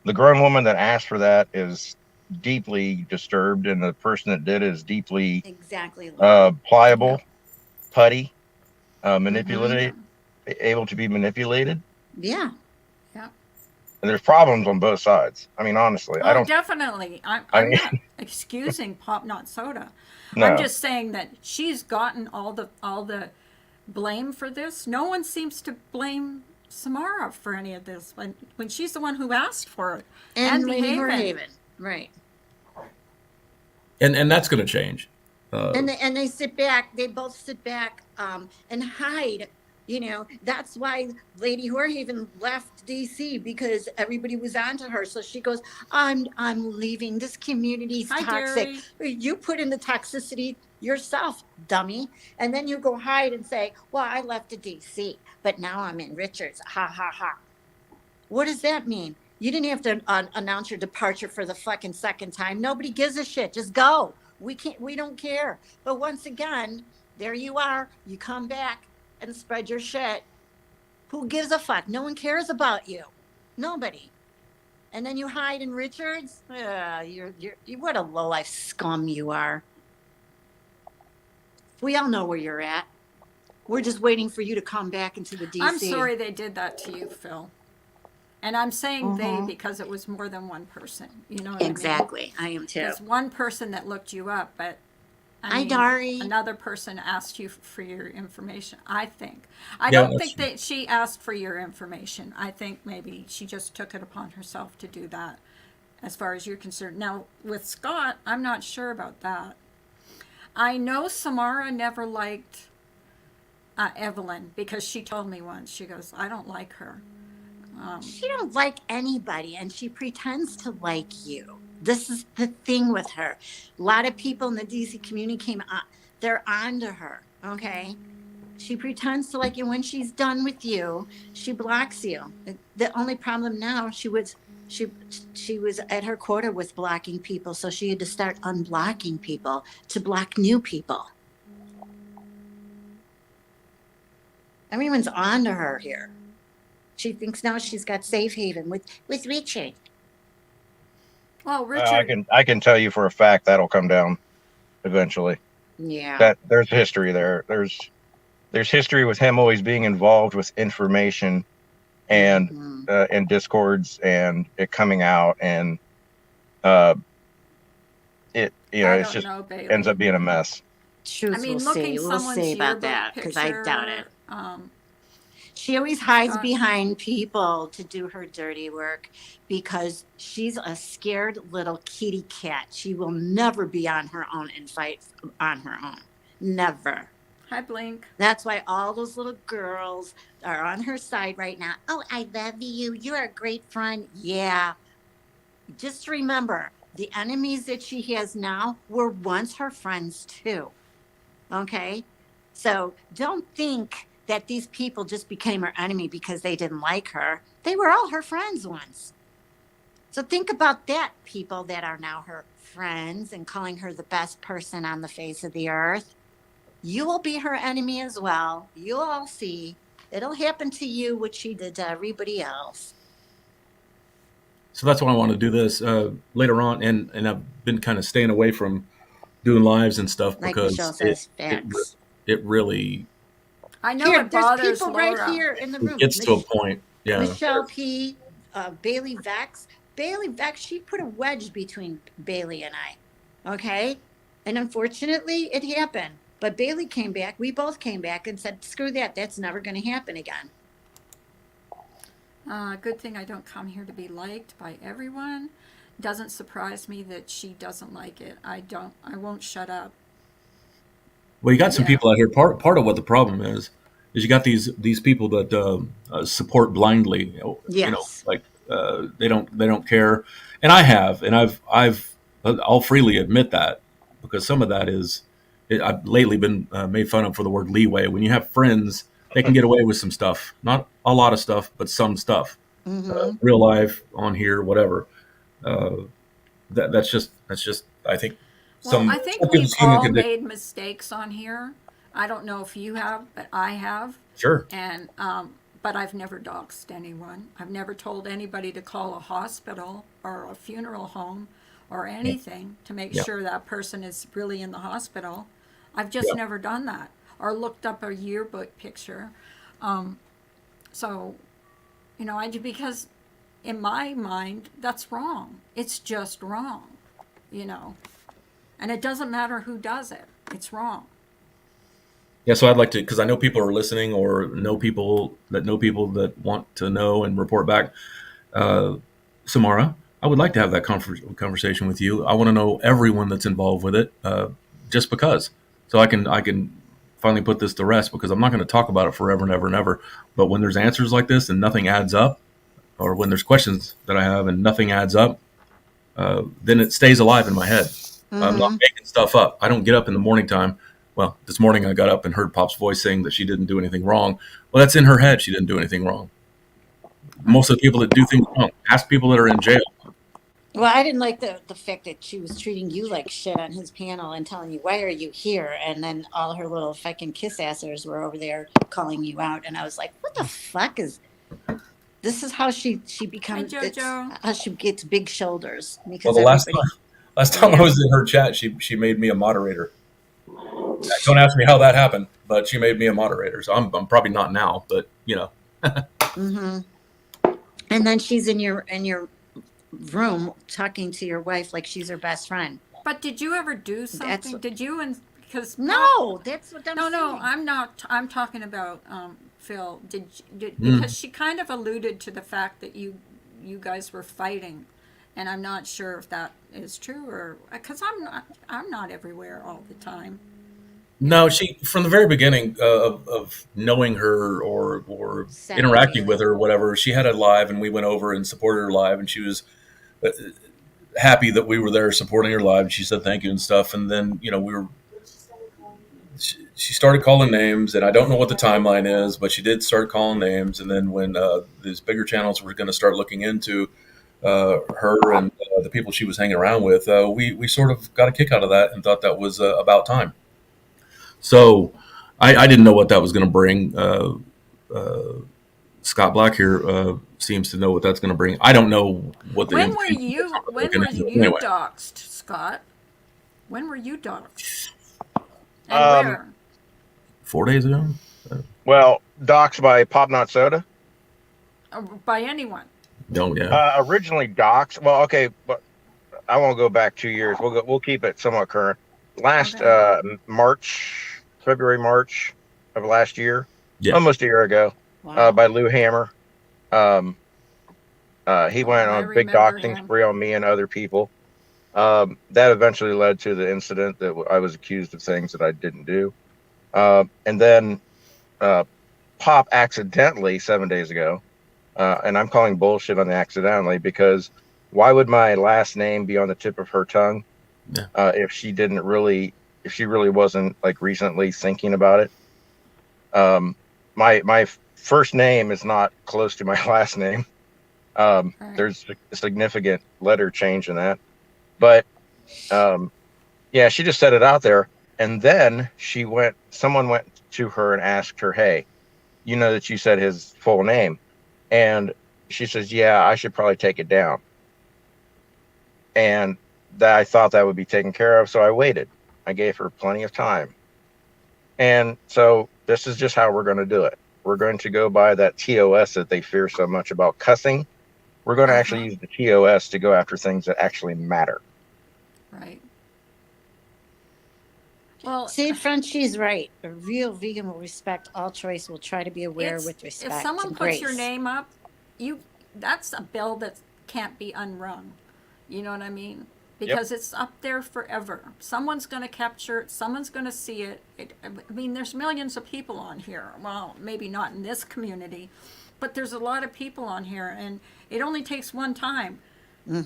Speaker 5: The grown woman that asked for that is deeply disturbed, and the person that did it is deeply
Speaker 1: Exactly.
Speaker 5: pliable, putty,
Speaker 1: Mm-hmm.
Speaker 5: manipulated, able to be manipulated.
Speaker 1: Yeah.
Speaker 2: Yeah.
Speaker 5: And there's problems on both sides. I mean, honestly, I
Speaker 2: Oh,
Speaker 5: don't.
Speaker 2: definitely.
Speaker 5: I
Speaker 2: I'm
Speaker 5: mean-
Speaker 2: not excusing Pop Not Soda.
Speaker 5: No.
Speaker 2: I'm just saying that she's gotten all the blame for this. No one seems to blame Samara for any of this when she's the one who asked for it.
Speaker 1: And Lady
Speaker 2: Behaven.
Speaker 1: Haven. Right.
Speaker 4: And that's going to change.
Speaker 1: And they sit back. They both sit back and hide. You know, that's why Lady Whorehaven left DC, because everybody was onto her. So she goes, I'm leaving. This community's
Speaker 2: Hi,
Speaker 1: toxic.
Speaker 2: Derry.
Speaker 1: You put in the toxicity yourself, dummy. And then you go hide and say, well, I left to DC, but now I'm in Richards. Ha ha ha. What does that mean? You didn't have to announce your departure for the fucking second time. Nobody gives a shit. Just go. We don't care. But once again, there you are. You come back and spread your shit. Who gives a fuck? No one cares about you. Nobody. And then you hide in Richards. You're what a low life scum you are. We all know where you're at. We're just waiting for you to come back into the DC.
Speaker 2: I'm sorry they did that to you, Phil. And I'm saying they
Speaker 1: Mhm.
Speaker 2: because it was more than one person. You know what
Speaker 1: Exactly. I am too.
Speaker 2: There's one person that looked you up, but
Speaker 1: Hi, Dari.
Speaker 2: another person asked you for your information. I think. I
Speaker 4: Yeah,
Speaker 2: don't
Speaker 4: that's
Speaker 2: think that she asked for your information. I think maybe she just took it upon herself to do that, as far as you're concerned. Now with Scott, I'm not sure about that. I know Samara never liked Evelyn because she told me once. She goes, "I don't like her."
Speaker 1: She don't like anybody, and she pretends to like you. This is the thing with her. A lot of people in the DC community came on. They're onto her. Okay, she pretends to like you. When she's done with you, she blocks you. The only problem now, she was at her quota with blocking people, so she had to start unblocking people to block new people. Everyone's onto her here. She thinks now she's got safe haven with Richard.
Speaker 2: Well,
Speaker 5: I
Speaker 2: Richard,
Speaker 5: can tell you for a fact that'll come down eventually.
Speaker 1: Yeah.
Speaker 5: That there's history there. There's history with him always being involved with information and
Speaker 1: Mhm.
Speaker 5: and discords and it coming out and uh it
Speaker 2: I
Speaker 5: it's
Speaker 2: don't
Speaker 5: just
Speaker 2: know, Bailey.
Speaker 5: ends up being a mess.
Speaker 1: Truth,
Speaker 2: I mean,
Speaker 1: we'll
Speaker 2: looking
Speaker 1: see. We'll
Speaker 2: someone's
Speaker 1: see about
Speaker 2: yearbook
Speaker 1: that because I doubt it.
Speaker 2: picture,
Speaker 1: She always hides
Speaker 2: Scott,
Speaker 1: behind people to do her dirty work because she's a scared little kitty cat. She will never be on her own and fight on her own. Never.
Speaker 2: hi, Blink.
Speaker 1: That's why all those little girls are on her side right now. Oh, I love you. You're a great friend. Yeah. Just remember the enemies that she has now were once her friends too. Okay. So don't think that these people just became her enemy because they didn't like her. They were all her friends once. So think about that, people that are now her friends and calling her the best person on the face of the earth. You will be her enemy as well. You'll all see. It'll happen to you what she did to everybody else.
Speaker 4: So that's why I want to do this later on, and I've been kind of staying away from doing lives and stuff
Speaker 1: Like Michelle
Speaker 4: because it
Speaker 1: says,
Speaker 4: it
Speaker 1: facts.
Speaker 4: it really
Speaker 2: I know
Speaker 1: Here,
Speaker 2: it
Speaker 1: there's
Speaker 2: bothers
Speaker 1: people right
Speaker 2: Laura.
Speaker 1: here in the room.
Speaker 4: gets to a point. Yeah,
Speaker 1: Michelle P, Bailey Vex. Bailey Vex, she put a wedge between Bailey and I. Okay? And unfortunately, it happened. But Bailey came back. We both came back and said, screw that. That's never going to happen again.
Speaker 2: Good thing I don't come here to be liked by everyone. Doesn't surprise me that she doesn't like it. I won't shut up.
Speaker 4: well, you got some
Speaker 1: Yeah.
Speaker 4: people out here. Part of what the problem is you got these people that support blindly.
Speaker 1: Yes.
Speaker 4: Like they don't care. And I have, and I'll freely admit that because some of that is I've lately been made fun of for the word leeway. When you have friends, they can get away with some stuff, not a lot of stuff, but some stuff.
Speaker 1: Mm-hmm.
Speaker 4: Real life on here, whatever. Uh, that's just I think
Speaker 2: Well,
Speaker 4: some
Speaker 2: I think
Speaker 4: people's
Speaker 2: we've
Speaker 4: human
Speaker 2: all
Speaker 4: condition.
Speaker 2: made mistakes on here. I don't know if you have, but I have.
Speaker 4: Sure.
Speaker 2: And but I've never doxed anyone. I've never told anybody to call a hospital or a funeral home or anything to make
Speaker 4: Yeah.
Speaker 2: sure that person is really in the hospital. I've just
Speaker 4: Yeah.
Speaker 2: never done that or looked up a yearbook picture. So, because in my mind, that's wrong. It's just wrong, and it doesn't matter who does it. It's wrong.
Speaker 4: Yeah, so I'd like to, because I know people are listening or know people that want to know and report back. Samara, I would like to have that conversation with you. I want to know everyone that's involved with it, just because, so I can finally put this to rest because I'm not going to talk about it forever and ever and ever. But when there's answers like this and nothing adds up, or when there's questions that I have and nothing adds up, then it stays alive in my head. I'm not
Speaker 1: Mm-hmm.
Speaker 4: making stuff up. I don't get up in the morning time. Well, this morning I got up and heard Pop's voice saying that she didn't do anything wrong. Well, that's in her head. She didn't do anything wrong. Most of the people that do things wrong, ask people that are in jail.
Speaker 1: Well, I didn't like the fact that she was treating you like shit on his panel and telling you, why are you here? And then all her little fucking kiss assers were over there calling you out. And I was like, what the fuck is this? Is how she becomes,
Speaker 2: Hi, Jojo.
Speaker 1: how she gets big shoulders
Speaker 4: Well,
Speaker 1: because
Speaker 4: the
Speaker 1: everybody.
Speaker 4: last time I
Speaker 1: Yeah.
Speaker 4: was in her chat, she made me a moderator. Don't ask me how that happened, but she made me a moderator. So I'm probably not now, but
Speaker 1: Mm-hmm. And then she's in your room talking to your wife like she's her best friend.
Speaker 2: But did you ever do
Speaker 1: That's
Speaker 2: something? Did you? And because
Speaker 1: no, that's what I'm
Speaker 2: no,
Speaker 1: saying.
Speaker 2: I'm not. I'm talking about Phil. Did
Speaker 4: Mm.
Speaker 2: because she kind of alluded to the fact that you guys were fighting, and I'm not sure if that is true or because I'm not everywhere all the time.
Speaker 4: no, she from the very beginning of knowing her or
Speaker 1: Sat
Speaker 4: interacting
Speaker 1: with
Speaker 4: with her or whatever, she had a live and we went over and supported her live, and she was uh, happy that we were there supporting her live. She said thank you and stuff, and then she started calling names, and I don't know what the timeline is, but she did start calling names. And then when these bigger channels were going to start looking into her and the people she was hanging around with, we sort of got a kick out of that and thought that was about time. So I didn't know what that was going to bring. Scott Black here seems to know what that's going to bring. I don't know what the
Speaker 2: When were
Speaker 4: implications
Speaker 2: you?
Speaker 4: of
Speaker 2: When
Speaker 4: looking
Speaker 2: were
Speaker 4: into it.
Speaker 2: you
Speaker 4: Anyway,
Speaker 2: doxxed, Scott? When were you doxxed? And
Speaker 5: Um,
Speaker 2: where?
Speaker 4: 4 days ago.
Speaker 5: well, docs by Pop Not Soda.
Speaker 2: By anyone?
Speaker 4: Don't yeah.
Speaker 5: Originally docs. Well, okay, but I won't go back 2 years. We'll keep it somewhat current. Last
Speaker 2: Okay.
Speaker 5: March, February, March of last year,
Speaker 4: Yeah.
Speaker 5: almost a year ago,
Speaker 1: Wow.
Speaker 5: by Lou Hammer. Um, he
Speaker 2: Oh,
Speaker 5: went
Speaker 2: I
Speaker 5: on a big
Speaker 2: remember
Speaker 5: doxing
Speaker 2: him.
Speaker 5: spree on me and other people. That eventually led to the incident that I was accused of things that I didn't do. And then uh, Pop accidentally 7 days ago, and I'm calling bullshit on the accidentally because why would my last name be on the tip of her tongue
Speaker 4: Yeah.
Speaker 5: if she didn't really, if she really wasn't like recently thinking about it? My first name is not close to my last name.
Speaker 2: Right.
Speaker 5: There's a significant letter change in that, but yeah, she just said it out there, and then someone went to her and asked her, "Hey, you know that you said his full name?" And she says, "Yeah, I should probably take it down." And that I thought that would be taken care of, so I waited. I gave her plenty of time. And so this is just how we're going to do it. We're going to go by that TOS that they fear so much about cussing. We're going to actually use the TOS to go after things that actually matter.
Speaker 2: Right. Well,
Speaker 1: See, Frenchie's right. A real vegan will respect all choice, will try to be aware with
Speaker 2: if
Speaker 1: respect
Speaker 2: someone
Speaker 1: and
Speaker 2: puts
Speaker 1: grace.
Speaker 2: your name up, that's a bill that can't be unrung. You know what I mean? Because it's up there forever. Someone's going to capture it. Someone's going to see it. I mean, there's millions of people on here. Well, maybe not in this community, but there's a lot of people on here, and it only takes one time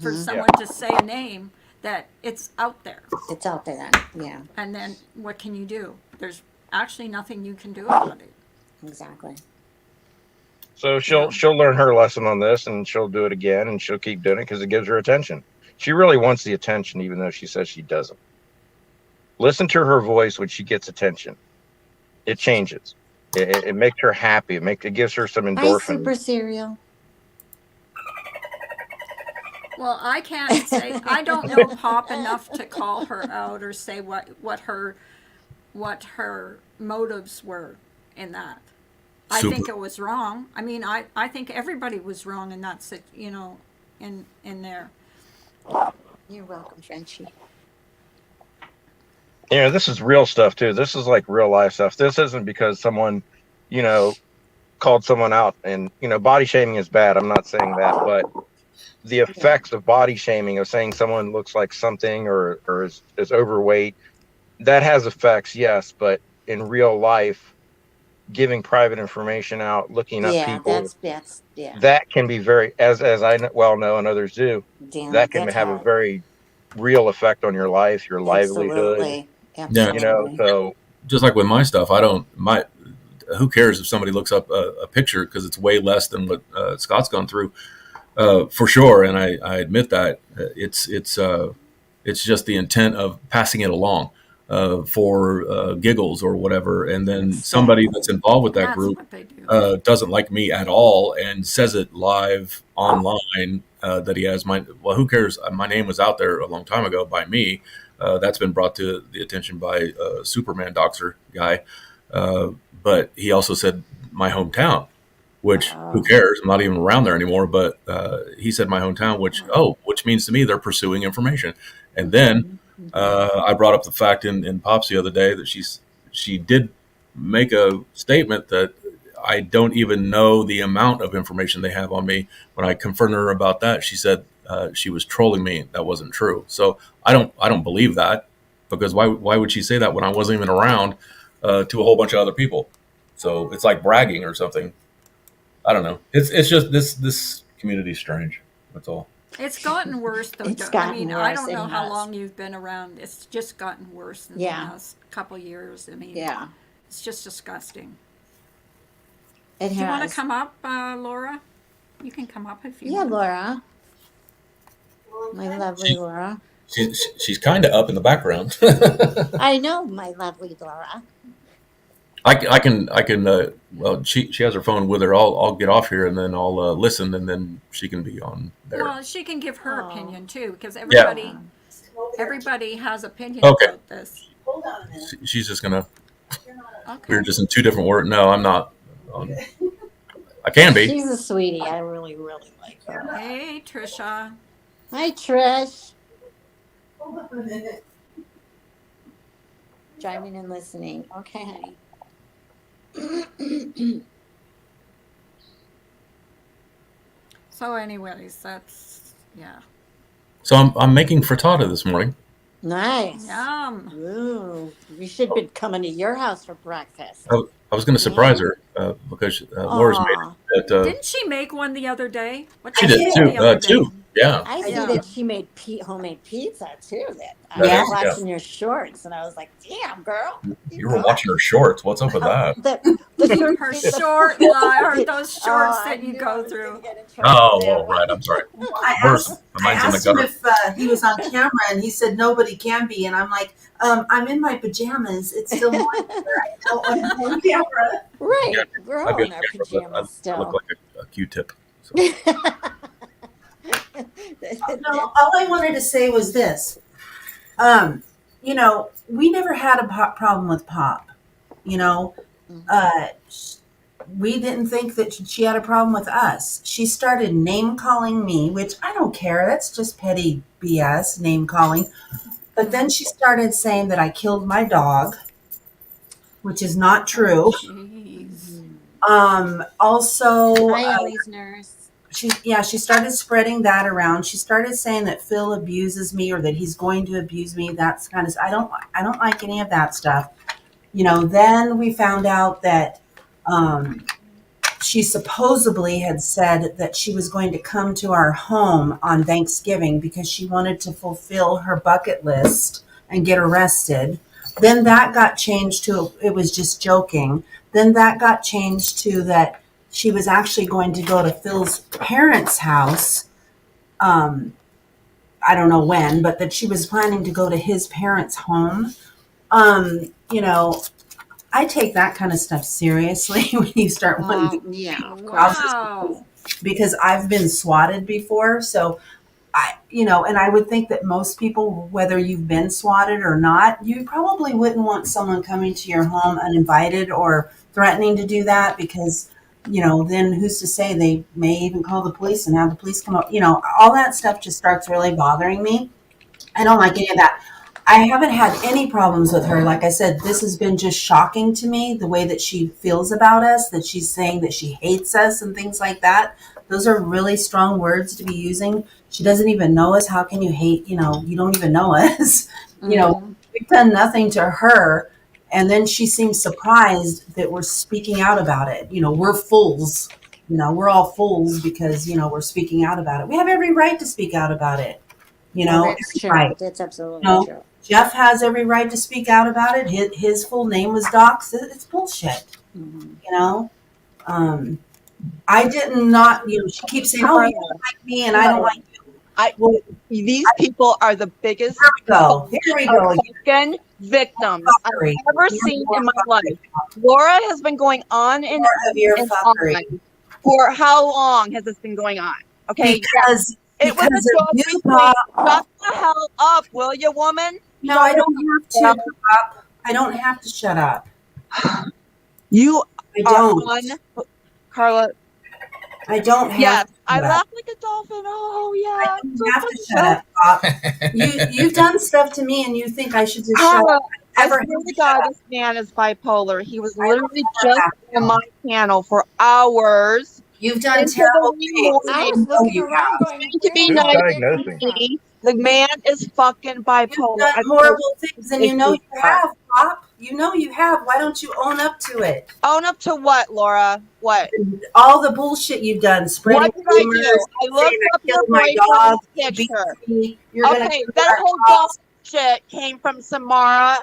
Speaker 2: for someone to say a name that it's out there.
Speaker 1: It's out there then. Yeah,
Speaker 2: And then what can you do? There's actually nothing you can do about it.
Speaker 1: exactly.
Speaker 5: So
Speaker 2: Yeah.
Speaker 5: she'll learn her lesson on this, and she'll do it again, and she'll keep doing it because it gives her attention. She really wants the attention, even though she says she doesn't. Listen to her voice when she gets attention. It changes. It makes her happy. It gives her some
Speaker 1: Hi,
Speaker 5: endorphins.
Speaker 1: Super Cereal.
Speaker 2: Well, I can't say I don't know Pop enough to call her out or say what her motives were in that. I think it was wrong. I mean, I think everybody was wrong in that in there.
Speaker 1: You're welcome, Frenchie.
Speaker 5: This is real stuff too. This is like real life stuff. This isn't because someone, called someone out, and body shaming is bad. I'm not saying that, but the effects of body shaming, of saying someone looks like something or is overweight, that has effects, yes, but in real life, giving private information out, looking up
Speaker 1: Yeah,
Speaker 5: people,
Speaker 1: that's
Speaker 5: that can be very, as I well know and others do,
Speaker 1: damn,
Speaker 5: that can
Speaker 1: that's
Speaker 5: have a
Speaker 1: hard.
Speaker 5: very real effect on your life, your livelihood.
Speaker 1: Absolutely,
Speaker 4: Yeah.
Speaker 1: absolutely.
Speaker 5: So
Speaker 4: Just like with my stuff, who cares if somebody looks up a picture because it's way less than what Scott's gone through, for sure. And I admit that it's just the intent of passing it along for giggles or whatever. And then somebody that's involved with that
Speaker 2: That's
Speaker 4: group
Speaker 2: what they do.
Speaker 4: doesn't like me at all and says it live online that he has well, who cares? My name was out there a long time ago by me. That's been brought to the attention by Superman Doxer guy. But he also said my hometown, which who cares? I'm not even around there anymore. But he said my hometown, which means to me they're pursuing information. And then I brought up the fact in Pops the other day that she did make a statement that I don't even know the amount of information they have on me. When I confronted her about that, she said she was trolling me. That wasn't true. So I don't believe that, because why would she say that when I wasn't even around to a whole bunch of other people? So it's like bragging or something. I don't know. It's just this community's strange. That's all.
Speaker 2: It's gotten worse though.
Speaker 1: It's
Speaker 2: I
Speaker 1: gotten
Speaker 2: mean, I
Speaker 1: worse,
Speaker 2: don't know
Speaker 1: it
Speaker 2: how
Speaker 1: has.
Speaker 2: long you've been around. It's just gotten worse in the last couple years. I mean,
Speaker 1: Yeah,
Speaker 2: it's just disgusting.
Speaker 1: it
Speaker 2: Do you want to
Speaker 1: has.
Speaker 2: come up, Laura? You can come up if you
Speaker 1: Yeah,
Speaker 2: want.
Speaker 1: Laura, my lovely Laura.
Speaker 4: She's kind of up in the background.
Speaker 1: I know, my lovely Laura.
Speaker 4: I can well, she has her phone with her. I'll get off here and then I'll listen, and then she can be on there.
Speaker 2: Well, she can give her
Speaker 1: Oh.
Speaker 2: opinion too, because
Speaker 4: Yeah.
Speaker 2: everybody has opinions
Speaker 4: Okay.
Speaker 2: about this.
Speaker 1: Hold on a minute.
Speaker 4: She's just gonna.
Speaker 2: Okay.
Speaker 4: We're just in two different words. No, I'm not. I can be.
Speaker 1: She's a sweetie. I really, really like her.
Speaker 2: Hey, Trisha.
Speaker 1: Hi, Trish. Hold on a minute. Driving and listening. Okay, honey.
Speaker 2: So, anyways, that's
Speaker 4: So I'm making frittata this morning.
Speaker 1: Nice.
Speaker 2: Yum.
Speaker 1: Ooh, we should have been coming to your house for breakfast.
Speaker 4: I was going to surprise her because Laura's made
Speaker 1: Aw.
Speaker 4: it.
Speaker 2: Didn't she make one the other day? What
Speaker 4: She
Speaker 2: did
Speaker 4: did
Speaker 2: make
Speaker 4: too.
Speaker 2: the other day?
Speaker 4: Too. Yeah.
Speaker 1: I see
Speaker 2: Yeah.
Speaker 1: that she made homemade pizza too. That I
Speaker 4: Yeah.
Speaker 1: was watching your shorts and I was like, "Damn, girl,
Speaker 4: You were watching her shorts. What's up with that?
Speaker 1: the short,
Speaker 2: Her
Speaker 1: the-
Speaker 2: short line, or those
Speaker 1: Oh,
Speaker 2: shorts
Speaker 1: I
Speaker 2: that you
Speaker 1: knew I
Speaker 2: go
Speaker 1: was
Speaker 2: through.
Speaker 1: gonna get in trouble
Speaker 4: Oh,
Speaker 1: for that
Speaker 4: well,
Speaker 1: one.
Speaker 4: right. I'm sorry.
Speaker 6: Well, I
Speaker 4: Hers,
Speaker 6: I
Speaker 4: mine's in the
Speaker 6: asked him
Speaker 4: gutter.
Speaker 6: if he was on camera, and he said nobody can be. And I'm like, I'm in my pajamas. It's still morning. I don't want to be on camera.
Speaker 1: Right,
Speaker 4: Yeah,
Speaker 1: we're
Speaker 4: I'd
Speaker 1: all
Speaker 4: be
Speaker 1: in our
Speaker 4: on camera, but
Speaker 1: pajamas
Speaker 4: I look
Speaker 1: still.
Speaker 4: like a Q-tip. So.
Speaker 6: No, all I wanted to say was this. We never had a problem with Pop. You know, uh, we didn't think that she had a problem with us. She started name calling me, which I don't care. That's just petty BS, name calling. But then she started saying that I killed my dog, which is not true.
Speaker 2: Jeez.
Speaker 6: Also,
Speaker 1: Hi, Ellie's nurse.
Speaker 6: she started spreading that around. She started saying that Phil abuses me or that he's going to abuse me. That's kind of, I don't like any of that stuff. Then we found out that she supposedly had said that she was going to come to our home on Thanksgiving because she wanted to fulfill her bucket list and get arrested. Then that got changed to it was just joking. Then that got changed to that she was actually going to go to Phil's parents' house. I don't know when, but that she was planning to go to his parents' home. Um, you know, I take that kind of stuff seriously when you start wanting to
Speaker 1: Yeah, of course.
Speaker 2: Wow.
Speaker 6: because I've been swatted before. So and I would think that most people, whether you've been swatted or not, you probably wouldn't want someone coming to your home uninvited or threatening to do that because, then who's to say they may even call the police and have the police come up, all that stuff just starts really bothering me. I don't like any of that. I haven't had any problems with her. Like I said, this has been just shocking to me, the way that she feels about us, that she's saying that she hates us and things like that. Those are really strong words to be using. She doesn't even know us. How can you hate, you don't even know us. We've done nothing to her. And then she seems surprised that we're speaking out about it. We're fools. We're all fools because, we're speaking out about it. We have every right to speak out about it.
Speaker 1: That's true.
Speaker 6: Right.
Speaker 1: That's absolutely
Speaker 6: No.
Speaker 1: true.
Speaker 6: Jeff has every right to speak out about it. His full name was doxed. It's bullshit. I did not. She keeps saying, "Oh, you don't like me, and I don't like you."
Speaker 3: These people are the biggest
Speaker 6: Here we go.
Speaker 3: fucking victims
Speaker 6: Fuckery.
Speaker 3: I've ever seen in my life. Laura has been going on and
Speaker 6: More of your
Speaker 3: and
Speaker 6: fuckery.
Speaker 3: on. For how long has this been going on? Okay,
Speaker 6: Because
Speaker 3: it was
Speaker 6: because
Speaker 3: a
Speaker 6: of
Speaker 3: joke
Speaker 6: you,
Speaker 3: between.
Speaker 6: Pop.
Speaker 3: Shut the hell up, will you, woman?
Speaker 6: No, I don't have to, Pop. I don't have to shut up.
Speaker 3: You
Speaker 6: I
Speaker 3: are
Speaker 6: don't.
Speaker 3: Carla.
Speaker 6: I don't have
Speaker 3: Yes,
Speaker 6: to.
Speaker 3: I
Speaker 6: shut up.
Speaker 3: laugh like a dolphin. Oh yeah,
Speaker 6: I
Speaker 3: I'm
Speaker 6: don't
Speaker 3: so
Speaker 6: have to
Speaker 3: fucking
Speaker 6: shut up, Pop. You've done stuff to me, and you think I should just shut
Speaker 3: Carla,
Speaker 6: up.
Speaker 3: I
Speaker 6: Never
Speaker 3: swear
Speaker 6: have
Speaker 3: to
Speaker 6: to
Speaker 3: God,
Speaker 6: shut up.
Speaker 3: this man is bipolar. He was
Speaker 6: I don't
Speaker 3: literally
Speaker 6: ever
Speaker 3: just
Speaker 6: have to.
Speaker 3: on my channel for hours.
Speaker 6: You've done
Speaker 3: Into
Speaker 6: terrible
Speaker 3: the
Speaker 6: things.
Speaker 1: I
Speaker 3: morning.
Speaker 1: was looking
Speaker 6: you
Speaker 1: around
Speaker 6: have.
Speaker 1: going,
Speaker 3: Trying to be
Speaker 1: where
Speaker 5: Who's
Speaker 3: nice
Speaker 1: did that come
Speaker 5: diagnosing?
Speaker 1: from?
Speaker 3: me. The man is fucking
Speaker 6: You've
Speaker 3: bipolar.
Speaker 6: done
Speaker 3: I
Speaker 6: horrible things, and you know you
Speaker 3: are.
Speaker 6: have, Pop. You know you have. Why don't you own up to it?
Speaker 3: Own up to what, Laura? What?
Speaker 6: All the bullshit you've done, spreading
Speaker 3: What did I
Speaker 6: rumors,
Speaker 3: do? I
Speaker 6: saying
Speaker 3: looked
Speaker 6: I
Speaker 3: up your
Speaker 6: killed my dog,
Speaker 3: boyfriend's
Speaker 6: he beat
Speaker 3: picture.
Speaker 6: me. You're gonna
Speaker 3: Okay,
Speaker 6: kill
Speaker 3: that
Speaker 6: our
Speaker 3: whole dog
Speaker 6: dogs.
Speaker 3: shit came from Samara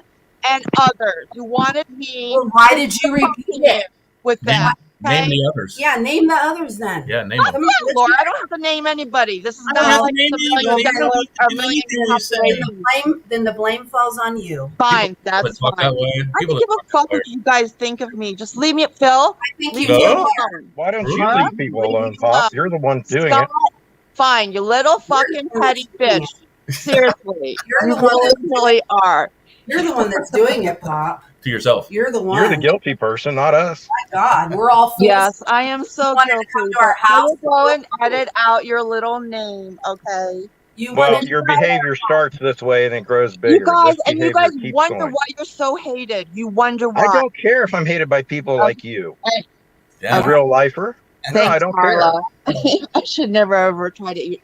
Speaker 3: and others who wanted me
Speaker 6: Well, why did you
Speaker 3: to
Speaker 6: repeat
Speaker 3: fucking
Speaker 6: it?
Speaker 3: with that.
Speaker 4: Name
Speaker 3: Okay.
Speaker 4: the others.
Speaker 6: Yeah, name the others then.
Speaker 4: Yeah, name them.
Speaker 6: Come on,
Speaker 3: Yeah,
Speaker 6: let's-
Speaker 3: Laura, I don't have to name anybody. This is
Speaker 6: I
Speaker 3: not
Speaker 6: don't
Speaker 3: like
Speaker 4: name
Speaker 3: the million
Speaker 4: anybody. You don't
Speaker 3: dollar
Speaker 4: need to
Speaker 3: or
Speaker 4: do
Speaker 3: million
Speaker 4: anything you say.
Speaker 6: Then the blame falls on you.
Speaker 3: Fine,
Speaker 4: People that
Speaker 3: that's
Speaker 4: talk
Speaker 3: fine.
Speaker 4: that way.
Speaker 3: I
Speaker 4: People
Speaker 3: can
Speaker 4: that
Speaker 3: give a
Speaker 4: talk that
Speaker 3: fuck
Speaker 4: way.
Speaker 3: what you guys think of me. Just leave me, Phil.
Speaker 6: I think
Speaker 3: Leave
Speaker 6: you
Speaker 3: me
Speaker 6: do.
Speaker 5: No.
Speaker 3: alone.
Speaker 5: Why don't you
Speaker 3: Huh?
Speaker 5: leave people
Speaker 3: Leave
Speaker 5: alone,
Speaker 3: me
Speaker 5: Pop?
Speaker 3: alone.
Speaker 5: You're the one doing
Speaker 3: Scott,
Speaker 5: it.
Speaker 3: fine, you little fucking
Speaker 6: the one
Speaker 3: petty
Speaker 6: that's doing
Speaker 3: fish. Seriously,
Speaker 6: You're
Speaker 3: you
Speaker 6: the one
Speaker 3: really,
Speaker 6: that's
Speaker 3: really are.
Speaker 6: You're the one that's doing it, Pop.
Speaker 4: To yourself.
Speaker 6: You're the one.
Speaker 5: You're the guilty person, not us.
Speaker 6: My God, we're all fools.
Speaker 3: Yes, I am so
Speaker 6: wanted to come
Speaker 3: guilty,
Speaker 6: to our
Speaker 3: but I
Speaker 6: house.
Speaker 3: will go and edit out your little name, okay?
Speaker 6: You
Speaker 5: Well,
Speaker 6: wanted
Speaker 5: your behavior starts this way and it grows
Speaker 3: You
Speaker 5: bigger.
Speaker 3: guys,
Speaker 5: This
Speaker 3: and you
Speaker 5: behavior
Speaker 3: guys
Speaker 5: keeps
Speaker 3: wonder
Speaker 5: going.
Speaker 3: why you're so hated. You wonder
Speaker 5: I
Speaker 3: why.
Speaker 5: don't care if I'm hated by people like you.
Speaker 4: Yeah.
Speaker 5: A real lifer. No, I
Speaker 3: Thanks,
Speaker 5: don't care.
Speaker 3: Carla. I should never ever try to.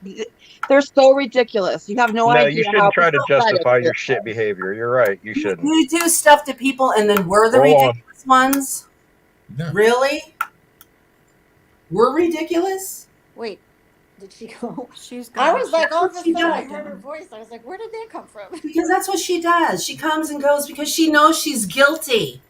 Speaker 3: They're so ridiculous. You have no
Speaker 5: No,
Speaker 3: idea
Speaker 5: you
Speaker 3: how
Speaker 5: shouldn't try to
Speaker 3: pathetic
Speaker 5: justify
Speaker 3: it
Speaker 5: your
Speaker 3: is.
Speaker 5: shit behavior. You're right. You shouldn't.
Speaker 6: You do stuff to people and then we're the
Speaker 5: Roll on.
Speaker 6: ridiculous ones?
Speaker 4: Yeah.
Speaker 6: Really? We're ridiculous?
Speaker 1: Wait, did she go?
Speaker 2: She's
Speaker 1: I
Speaker 2: gone.
Speaker 1: was like, all of a
Speaker 6: She
Speaker 1: sudden, I
Speaker 6: died.
Speaker 1: heard her voice. I was like, where did that come from?
Speaker 6: Because that's what she does. She comes and goes because she knows she's guilty.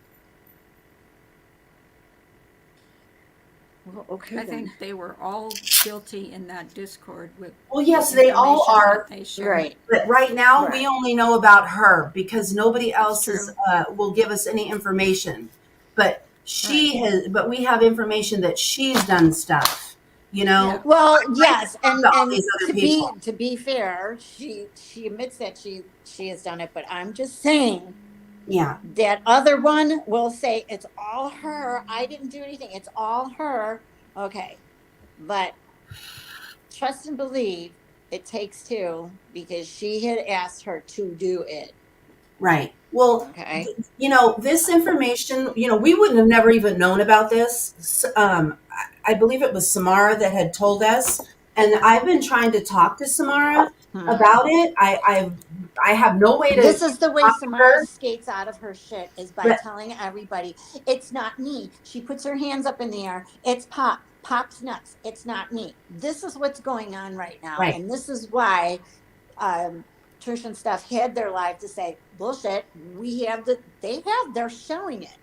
Speaker 1: Well, okay.
Speaker 2: I
Speaker 1: then.
Speaker 2: think they were all guilty in that Discord with.
Speaker 6: Well, yes,
Speaker 2: the
Speaker 6: they all
Speaker 2: information
Speaker 6: are.
Speaker 2: that they shared.
Speaker 1: Right.
Speaker 6: But right now,
Speaker 1: Right.
Speaker 6: we only know about her because nobody else
Speaker 2: true.
Speaker 6: will give us any information. But but we have information that she's done stuff. You know,
Speaker 2: Yeah.
Speaker 1: Well, yes, and
Speaker 6: to all these other people.
Speaker 1: to be fair, she admits that she has done it, but I'm just saying
Speaker 6: Yeah.
Speaker 1: that other one will say it's all her. I didn't do anything. It's all her. Okay, but trust and believe it takes two because she had asked her to do it.
Speaker 6: Right. Well,
Speaker 1: Okay.
Speaker 6: you know, this information, you know, we wouldn't have never even known about this. I believe it was Samara that had told us, and I've been trying to talk to Samara about it. I have no way to.
Speaker 1: This is the way
Speaker 6: talk to
Speaker 1: Samara
Speaker 6: her.
Speaker 1: skates out of her shit is by
Speaker 6: But-
Speaker 1: telling everybody it's not me. She puts her hands up in the air. It's Pop. Pop's nuts. It's not me. This is what's going on right now,
Speaker 6: Right.
Speaker 1: and this is why Trish and Steph had their live to say bullshit. They're showing it.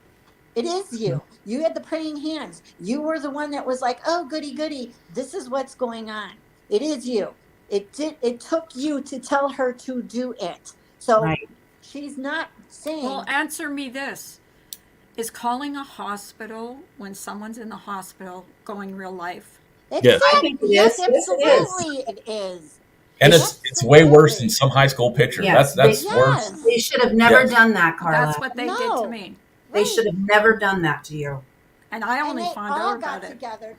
Speaker 1: It is you. You had the praying hands. You were the one that was like, oh, goody, goody. This is what's going on. It is you. It took you to tell her to do it. So
Speaker 6: Right.
Speaker 1: she's not saying.
Speaker 2: Well, answer me this. Is calling a hospital when someone's in the hospital going real life?
Speaker 4: Yes.
Speaker 6: I think it
Speaker 1: Yes,
Speaker 6: is. Yes, it is.
Speaker 1: absolutely it is.
Speaker 4: And it's way worse than some high school picture.
Speaker 6: Yes,
Speaker 4: That's
Speaker 1: Yes.
Speaker 4: worse.
Speaker 6: They should have never
Speaker 4: Yes.
Speaker 6: done that, Carla.
Speaker 2: That's what they did
Speaker 1: No.
Speaker 2: to me.
Speaker 6: They
Speaker 1: Right.
Speaker 6: should have never done that to you.
Speaker 2: And I
Speaker 1: And
Speaker 2: only
Speaker 1: they
Speaker 2: found
Speaker 1: all
Speaker 2: out
Speaker 1: got
Speaker 2: about it.
Speaker 1: together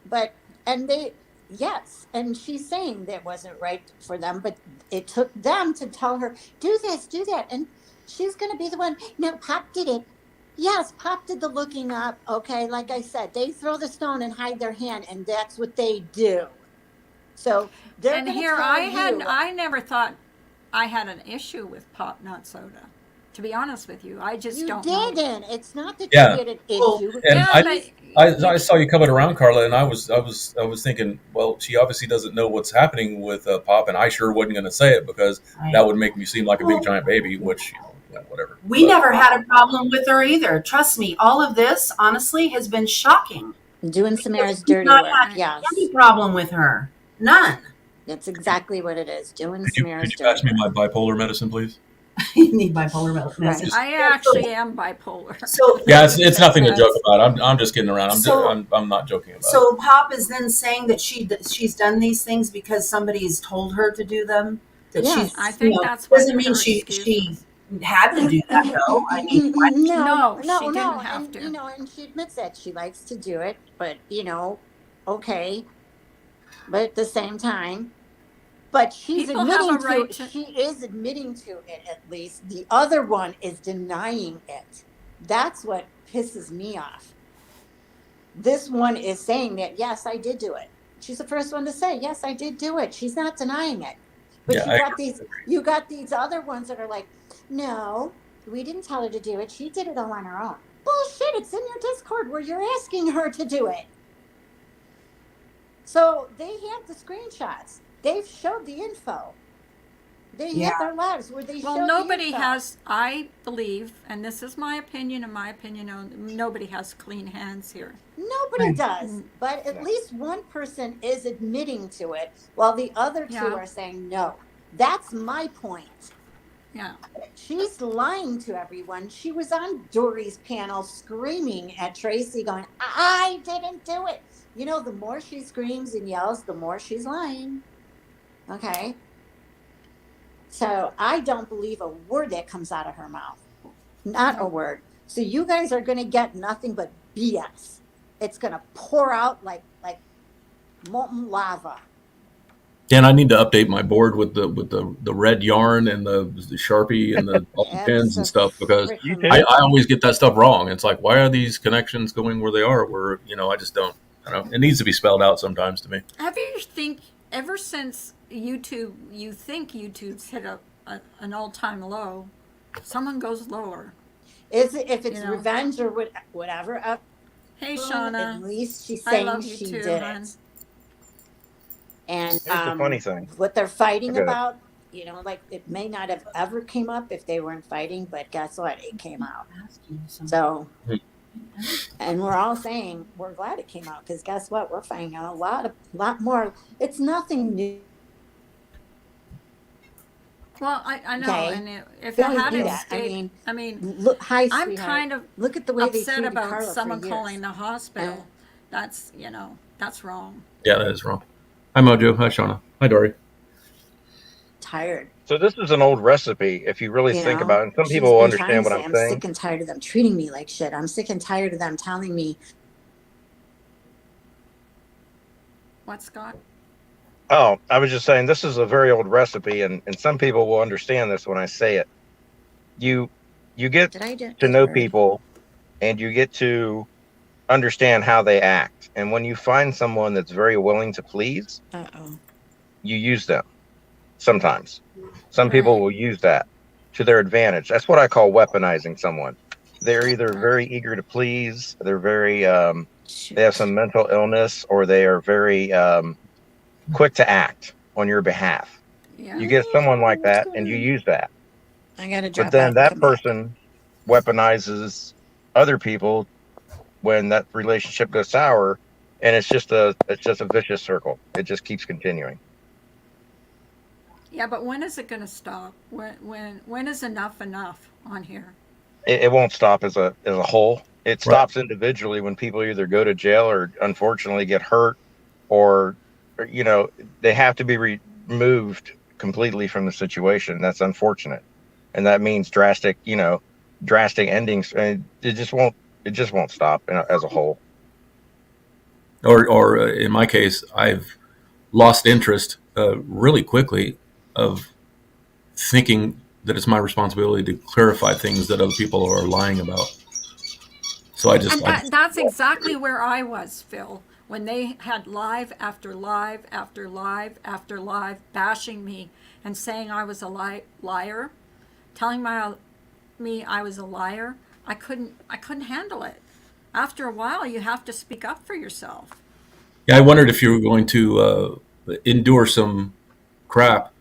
Speaker 1: but and they yes, and she's saying that wasn't right for them, but it took them to tell her do this, do that, and she's going to be the one. No, Pop did it. Yes, Pop did the looking up. Okay, like I said, they throw the stone and hide their hand, and that's what they do. So they're
Speaker 2: And
Speaker 1: going to
Speaker 2: here
Speaker 1: tell
Speaker 2: I never thought I had an issue with Pop Not Soda. To be honest with you, I just
Speaker 1: you
Speaker 2: don't know.
Speaker 1: didn't. It's not that
Speaker 4: Yeah.
Speaker 1: you had an
Speaker 6: Well,
Speaker 1: issue.
Speaker 4: And
Speaker 2: Yeah,
Speaker 4: I saw you coming around, Carla, and I was thinking, well, she obviously doesn't know what's happening with Pop, and I sure wasn't going to say it because
Speaker 6: Right.
Speaker 4: that would make me seem like a big giant baby, which whatever.
Speaker 6: We
Speaker 4: But-
Speaker 6: never had a problem with her either. Trust me, all of this, honestly, has been shocking.
Speaker 1: Doing Samara's
Speaker 6: We've
Speaker 1: dirty
Speaker 6: not
Speaker 1: work.
Speaker 6: had
Speaker 1: Yes,
Speaker 6: any problem with her. None.
Speaker 1: that's exactly what it is. Doing
Speaker 4: Could you
Speaker 1: Samara's
Speaker 4: pass
Speaker 1: dirty
Speaker 4: me
Speaker 1: work.
Speaker 4: my bipolar medicine, please?
Speaker 6: You need bipolar medicine.
Speaker 1: Right.
Speaker 2: I actually am bipolar.
Speaker 6: So
Speaker 4: Yeah, it's nothing to joke about. I'm just kidding around.
Speaker 6: So-
Speaker 4: I'm not joking about it.
Speaker 6: So Pop is then saying that she's done these things because somebody's told her to do them. That
Speaker 1: Yes.
Speaker 6: she's,
Speaker 2: I think
Speaker 6: you know,
Speaker 2: that's what
Speaker 6: doesn't mean
Speaker 2: her
Speaker 6: she
Speaker 2: excuse
Speaker 6: had to do that though. I mean,
Speaker 2: No, she didn't have
Speaker 1: and,
Speaker 2: to.
Speaker 1: You know, and she admits that she likes to do it, but okay. But at the same time, but she's
Speaker 2: People have
Speaker 1: admitting
Speaker 2: a right
Speaker 1: to.
Speaker 2: to-
Speaker 1: She is admitting to it at least. The other one is denying it. That's what pisses me off. This one is saying that yes, I did do it. She's the first one to say yes, I did do it. She's not denying it. But
Speaker 4: Yeah,
Speaker 1: you got these other ones that are like, no, we didn't tell her to do it. She did it all on her own. Bullshit, it's in your Discord where you're asking her to do it. So they have the screenshots. They've showed the info. They
Speaker 6: Yeah.
Speaker 1: hit their lives where they
Speaker 2: Well,
Speaker 1: showed
Speaker 2: nobody
Speaker 1: the info.
Speaker 2: has, I believe, and this is my opinion and my opinion only, nobody has clean hands here.
Speaker 1: Nobody
Speaker 6: Right.
Speaker 1: does, but at
Speaker 5: No.
Speaker 1: least one person is admitting to it while the other two
Speaker 2: Yeah,
Speaker 1: are saying no. That's my point.
Speaker 2: yeah.
Speaker 1: She's lying to everyone. She was on Dory's panel screaming at Tracy, going, I didn't do it. You know, the more she screams and yells, the more she's lying. Okay. So I don't believe a word that comes out of her mouth. Not a
Speaker 2: No.
Speaker 1: word. So you guys are going to get nothing but BS. It's going to pour out like molten lava.
Speaker 4: Dan, I need to update my board with the red yarn and the Sharpie and the all the pins and stuff because
Speaker 5: You
Speaker 1: Frick-a-mole.
Speaker 5: too?
Speaker 4: I always get that stuff wrong. It's like, why are these connections going where they are? Where, I just don't. I don't. It needs to be spelled out sometimes to me.
Speaker 2: Have you think, ever since YouTube, you think YouTube's hit an all-time low, someone goes lower.
Speaker 1: Is it if
Speaker 2: You
Speaker 1: it's
Speaker 2: know.
Speaker 1: revenge or whatever?
Speaker 2: Hey,
Speaker 1: At
Speaker 2: Shauna,
Speaker 1: least she's
Speaker 2: I
Speaker 1: saying
Speaker 2: love you
Speaker 1: she
Speaker 2: too,
Speaker 1: did
Speaker 2: hon.
Speaker 1: it. And
Speaker 5: Here's the funny thing.
Speaker 1: what they're fighting
Speaker 5: Okay.
Speaker 1: about, like it may not have ever came up if they weren't fighting, but guess what? It came out. So, and we're all saying we're glad it came out because guess what? We're finding out a lot more. It's nothing new.
Speaker 2: Well, I know,
Speaker 1: Okay.
Speaker 2: and if
Speaker 1: They
Speaker 2: it
Speaker 1: always
Speaker 2: had
Speaker 1: do that.
Speaker 2: escaped, I mean,
Speaker 1: Look, hi,
Speaker 2: I'm
Speaker 1: sweetheart.
Speaker 2: kind of
Speaker 1: Look at the way they
Speaker 2: upset
Speaker 1: treated
Speaker 2: about
Speaker 1: Carla
Speaker 2: someone
Speaker 1: for
Speaker 2: calling
Speaker 1: years.
Speaker 2: the hospital. That's, that's wrong.
Speaker 4: Yeah, that is wrong. Hi, Mojo. Hi, Shauna. Hi, Dory.
Speaker 1: Tired.
Speaker 5: So this is an old recipe if you really think about it. And some people
Speaker 1: She's
Speaker 5: will
Speaker 1: been trying
Speaker 5: understand
Speaker 1: to
Speaker 5: what
Speaker 1: say,
Speaker 5: I'm
Speaker 1: I'm
Speaker 5: saying.
Speaker 1: sick and tired of them treating me like shit. I'm sick and tired of them telling me.
Speaker 2: What, Scott?
Speaker 5: Oh, I was just saying this is a very old recipe, and some people will understand this when I say it. You get
Speaker 1: Did I just
Speaker 5: to know
Speaker 1: heard?
Speaker 5: people, and you get to understand how they act. And when you find someone that's very willing to please,
Speaker 1: Uh-oh.
Speaker 5: you use them. Sometimes, some people
Speaker 2: Right.
Speaker 5: will use that to their advantage. That's what I call weaponizing someone. They're either
Speaker 2: Right.
Speaker 5: very eager to please, they're very
Speaker 1: Shoot.
Speaker 5: they have some mental illness, or they are very quick to act on your behalf.
Speaker 2: Yeah.
Speaker 5: You get someone like
Speaker 1: What's
Speaker 5: that,
Speaker 1: going
Speaker 5: and you
Speaker 1: on?
Speaker 5: use that.
Speaker 1: I gotta
Speaker 5: But
Speaker 1: drop
Speaker 5: then
Speaker 1: out and
Speaker 5: that
Speaker 1: come back.
Speaker 5: person weaponizes other people when that relationship goes sour, and it's just a vicious circle. It just keeps continuing.
Speaker 2: Yeah, but when is it going to stop? When is enough on here?
Speaker 5: It won't stop as a whole. It
Speaker 4: Right.
Speaker 5: stops individually when people either go to jail or unfortunately get hurt, or they have to be removed completely from the situation. That's unfortunate, and that means drastic endings. And it just won't stop as a whole.
Speaker 4: Or in my case, I've lost interest really quickly of thinking that it's my responsibility to clarify things that other people are lying about. So I just,
Speaker 2: And that's exactly where I was, Phil, when they had live after live after live after live bashing me and saying I was a liar, telling me I was a liar. I couldn't handle it. After a while, you have to speak up for yourself.
Speaker 4: yeah, I wondered if you were going to endure some crap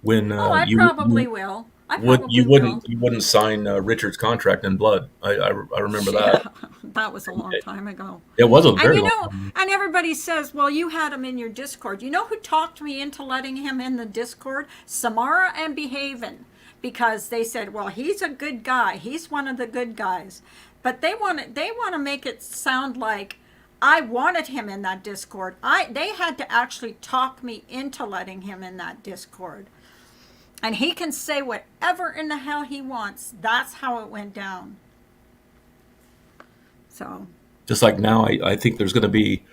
Speaker 4: when
Speaker 2: Oh, I probably will. I probably will.
Speaker 4: you wouldn't sign Richard's contract in blood. I remember that.
Speaker 2: Yeah, that was a long time ago.
Speaker 4: It was a
Speaker 2: And
Speaker 4: very long time.
Speaker 2: and everybody says, well, you had him in your Discord. You know who talked me into letting him in the Discord? Samara and Behaven. Because they said, well, he's a good guy. He's one of the good guys. But they want to make it sound like I wanted him in that Discord. They had to actually talk me into letting him in that Discord. And he can say whatever in the hell he wants. That's how it went down. So
Speaker 4: Just like now, I think there's going to be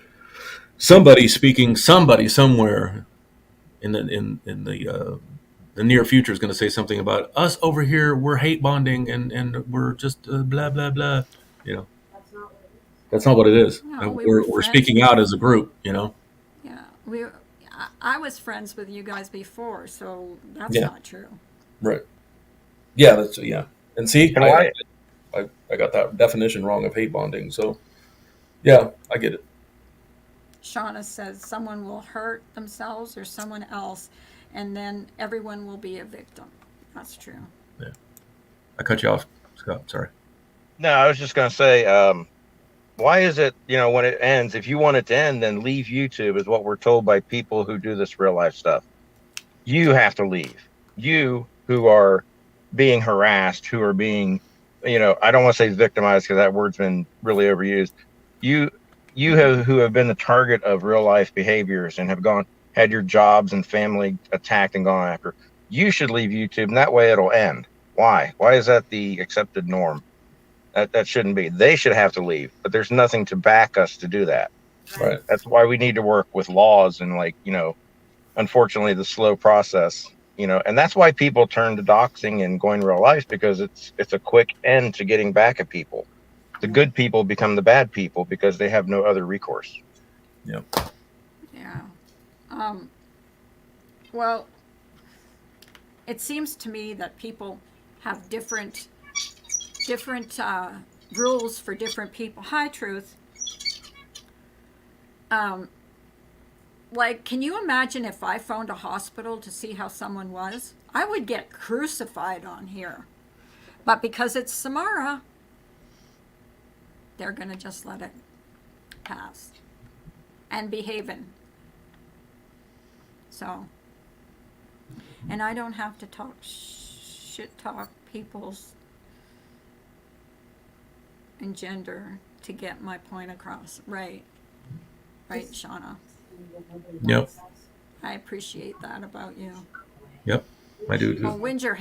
Speaker 4: somebody speaking, somebody somewhere in the near future is going to say something about us over here. We're hate bonding and we're just blah blah blah. You know, that's not what it is.
Speaker 2: no, we were
Speaker 4: We're
Speaker 2: friends.
Speaker 4: speaking out as a group. You know.
Speaker 2: Yeah, I was friends with you guys before, so that's
Speaker 4: Yeah.
Speaker 2: not true.
Speaker 4: Right. Yeah. Yeah. And see,
Speaker 5: And why?
Speaker 4: I got that definition wrong of hate bonding. So yeah, I get it.
Speaker 2: Shauna says someone will hurt themselves or someone else. and then everyone will be a victim. That's true.
Speaker 4: I cut you off, Scott. Sorry.
Speaker 5: No, I was just going to say, why is it, when it ends, if you want it to end, then leave YouTube, is what we're told by people who do this real life stuff. You have to leave. You who are being harassed, who are being, I don't want to say victimized because that word's been really overused. You, who have been the target of real life behaviors and have had your jobs and family attacked and gone after. You should leave YouTube, and that way it'll end. Why? Why is that the accepted norm? That shouldn't be. They should have to leave, but there's nothing to back us to do that.
Speaker 4: Right.
Speaker 5: That's why we need to work with laws and unfortunately the slow process, and that's why people turn to doxing and going real life, because it's a quick end to getting back at people. The good people become the bad people because they have no other recourse.
Speaker 4: Yep.
Speaker 2: Yeah. Well, it seems to me that people have different rules for different people. Hi, Truth. Like, can you imagine if I phoned a hospital to see how someone was? I would get crucified on here. But because it's Samara, they're going to just let it pass. And behaving. So, and I don't have to shit talk people's and gender to get my point across. Right, Shauna.
Speaker 4: Yep.
Speaker 2: I appreciate that about you.
Speaker 4: Yep. I do
Speaker 2: Well,
Speaker 4: too.
Speaker 2: Richard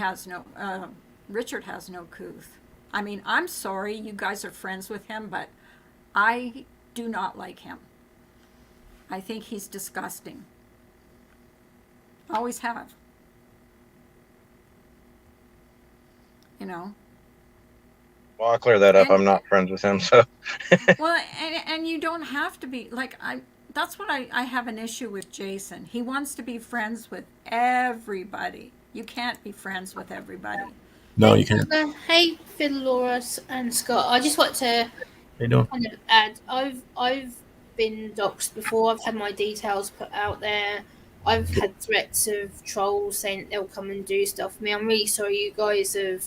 Speaker 2: has no couth. I mean, I'm sorry you guys are friends with him, but I do not like him. I think he's disgusting. Always have.
Speaker 5: Well, I'll clear that up.
Speaker 2: And
Speaker 5: I'm not friends with him, so.
Speaker 2: well, and you don't have to be like that's what I have an issue with Jason. He wants to be friends with everybody. You can't be friends with everybody.
Speaker 4: No, you can't.
Speaker 7: Hey, Phil, Laura, and Scott. I just want to
Speaker 4: How you doing?
Speaker 7: kind of add. I've been doxxed before. I've had my details put out there. I've had threats of trolls saying they'll come and do stuff for me. I'm really sorry you guys have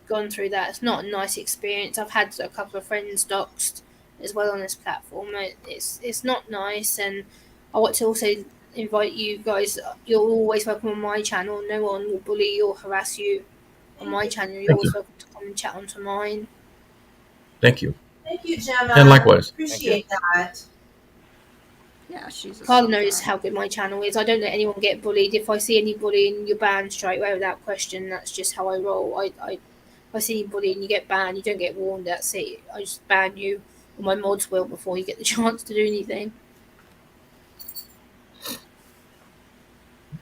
Speaker 7: gone through that. It's not a nice experience. I've had a couple of friends doxxed as well on this platform. It's not nice, and I want to also invite you guys. You're always welcome on my channel. No one will bully you or harass you on my channel. You're always welcome to come and chat onto mine.
Speaker 4: Thank you.
Speaker 6: Thank you, Gemma.
Speaker 4: And likewise.
Speaker 6: Appreciate that.
Speaker 2: Yeah, she's a
Speaker 7: Carla
Speaker 2: sweetheart.
Speaker 7: knows how good my channel is. I don't let anyone get bullied. If I see any bullying, you're banned straight away without question. That's just how I roll. If I see bullying, you get banned. You don't get warned. That's it. I just ban you, or my mods will, before you get the chance to do anything.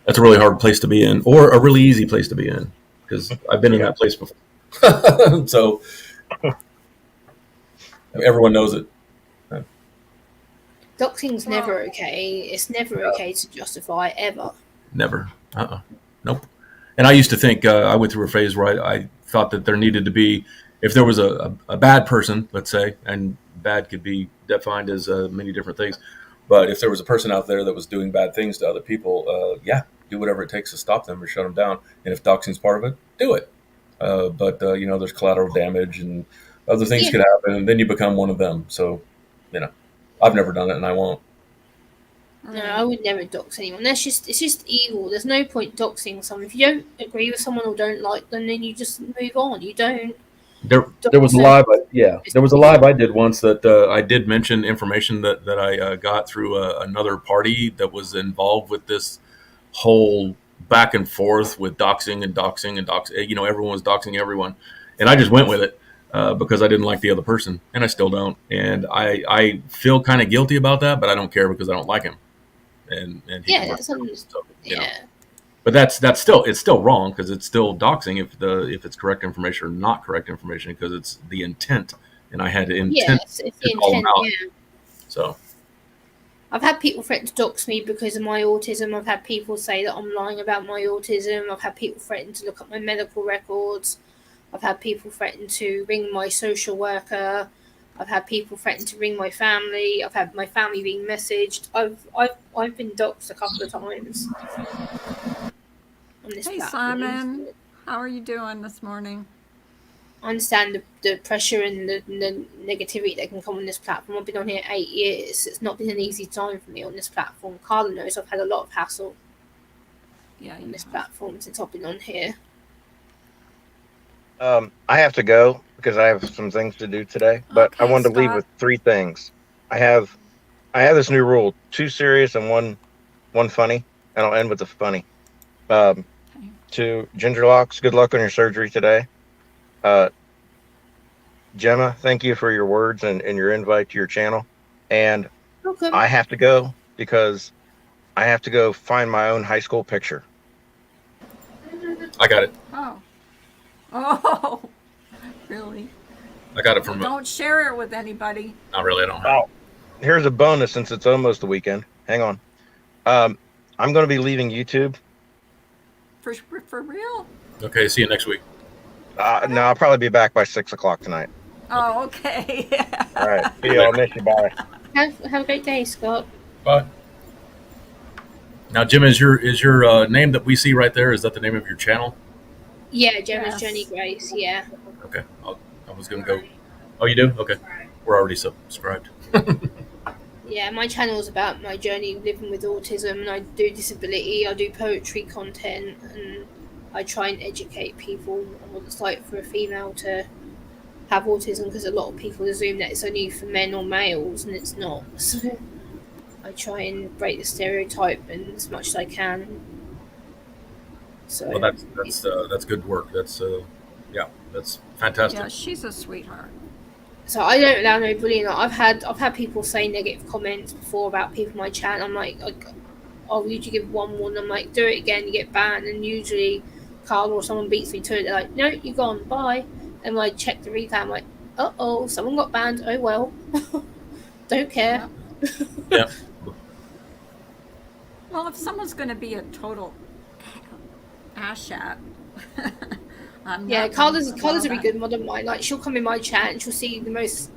Speaker 4: That's a really hard place to be in, or a really easy place to be in, because I've been in that place before. So everyone knows it.
Speaker 7: Doxing's never okay. It's never okay to justify, ever.
Speaker 4: Never. Nope. And I used to think, I went through a phase where I thought that there needed to be, if there was a bad person, let's say, and bad could be defined as many different things, but if there was a person out there that was doing bad things to other people, do whatever it takes to stop them or shut them down. And if doxing's part of it, do it. But there's collateral damage and other things could happen, and then you become one of them. So, I've never done it, and I won't.
Speaker 7: No, I would never dox anyone. It's just evil. There's no point doxing someone. If you don't agree with someone or don't like them, then you just move on. You don't.
Speaker 4: There was a live, there was a live I did once that I did mention information that I got through another party that was involved with this whole back and forth with doxing. Everyone was doxing everyone, and I just went with it because I didn't like the other person, and I still don't. And I feel kind of guilty about that, but I don't care because I don't like him. And he can work for him, so, But it's still wrong because it's still doxing if it's correct information or not correct information, because it's the intent, and I had intent.
Speaker 7: Yes, it's the intent. Yeah.
Speaker 4: So
Speaker 7: I've had people threaten to dox me because of my autism. I've had people say that I'm lying about my autism. I've had people threaten to look up my medical records. I've had people threaten to ring my social worker. I've had people threaten to ring my family. I've had my family being messaged. I've been doxed a couple of times. on this
Speaker 2: Hey,
Speaker 7: platform.
Speaker 2: Simon. How are you doing this morning?
Speaker 7: I understand the pressure and the negativity that can come on this platform. I've been on here 8 years. It's not been an easy time for me on this platform. Carla knows I've had a lot of hassle
Speaker 2: Yeah,
Speaker 7: on
Speaker 2: you
Speaker 7: this
Speaker 2: have.
Speaker 7: platform since I've been on here.
Speaker 5: I have to go because I have some things to do today, but I
Speaker 2: Okay,
Speaker 5: wanted to leave
Speaker 2: Scott.
Speaker 5: with three things. I have I have this new rule: two serious and one funny, and I'll end with the funny. Um,
Speaker 2: Okay.
Speaker 5: to Ginger Locks, good luck on your surgery today. Uh, Gemma, thank you for your words and your invite to your channel. And
Speaker 7: Welcome.
Speaker 5: I have to go because I have to go find my own high school picture.
Speaker 4: I got it.
Speaker 2: Oh. Oh, really?
Speaker 4: I got it
Speaker 2: Well,
Speaker 4: from.
Speaker 2: don't share it with anybody.
Speaker 4: Not really. I don't have.
Speaker 5: Oh, here's a bonus since it's almost the weekend. Hang on. Um, I'm going to be leaving YouTube.
Speaker 2: For real?
Speaker 4: Okay. See you next week.
Speaker 5: No, I'll probably be back by 6 o'clock tonight.
Speaker 4: Okay.
Speaker 2: Oh, okay.
Speaker 5: All right.
Speaker 4: See
Speaker 5: See
Speaker 4: you
Speaker 5: you. I'll
Speaker 4: later.
Speaker 5: miss you. Bye.
Speaker 7: Have a great day, Scott.
Speaker 4: Bye. Now, Jim, is your name that we see right there? Is that the name of your channel?
Speaker 7: Yeah, Gemma's
Speaker 2: Yes.
Speaker 7: Journey Grace. Yeah.
Speaker 4: Okay. I was gonna go. Oh, you do? Okay. We're already subscribed.
Speaker 7: Yeah, my channel is about my journey living with autism, and I do disability, I do poetry content, and I try and educate people on what it's like for a female to have autism, because a lot of people assume that it's only for men or males, and it's not. So I try and break the stereotype and as much as I can. So
Speaker 4: Well, that's good work. That's yeah, that's fantastic.
Speaker 2: Yeah, she's a sweetheart.
Speaker 7: so I don't allow no bullying. I've had people say negative comments before about people on my channel. I'm like, I'll usually give one warning. I'm like, do it again, you get banned. And usually, Carl or someone beats me to it. They're like, no, you're gone, bye. And when I check the replay, I'm like, someone got banned. Oh well, don't care.
Speaker 4: Yeah.
Speaker 2: Well, if someone's going to be a total asshat, I'm
Speaker 7: Yeah,
Speaker 2: not
Speaker 7: Carla's
Speaker 2: gonna allow
Speaker 7: a really
Speaker 2: that.
Speaker 7: good mod of mine. Like, she'll come in my chat and she'll see the most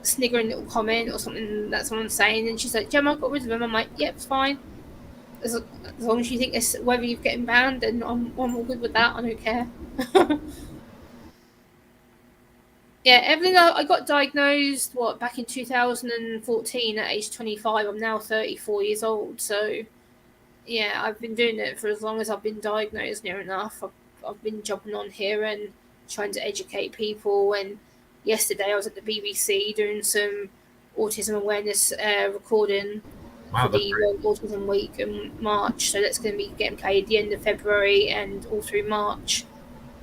Speaker 7: sniggering little comment or something that someone's saying, and she's like, Gemma, I got rid of him. I'm like, yep, it's fine. As long as you think it's whether you're getting banned, then I'm all good with that. I don't care. Yeah, Evelyn, I got diagnosed back in 2014 at age 25. I'm now 34 years old, so yeah, I've been doing it for as long as I've been diagnosed. Near enough, I've been jumping on here and trying to educate people. And yesterday I was at the BBC doing some autism awareness recording
Speaker 4: Wow,
Speaker 7: for
Speaker 4: that's
Speaker 7: the
Speaker 4: great.
Speaker 7: World Autism Week in March. So that's going to be getting played the end of February and all through March.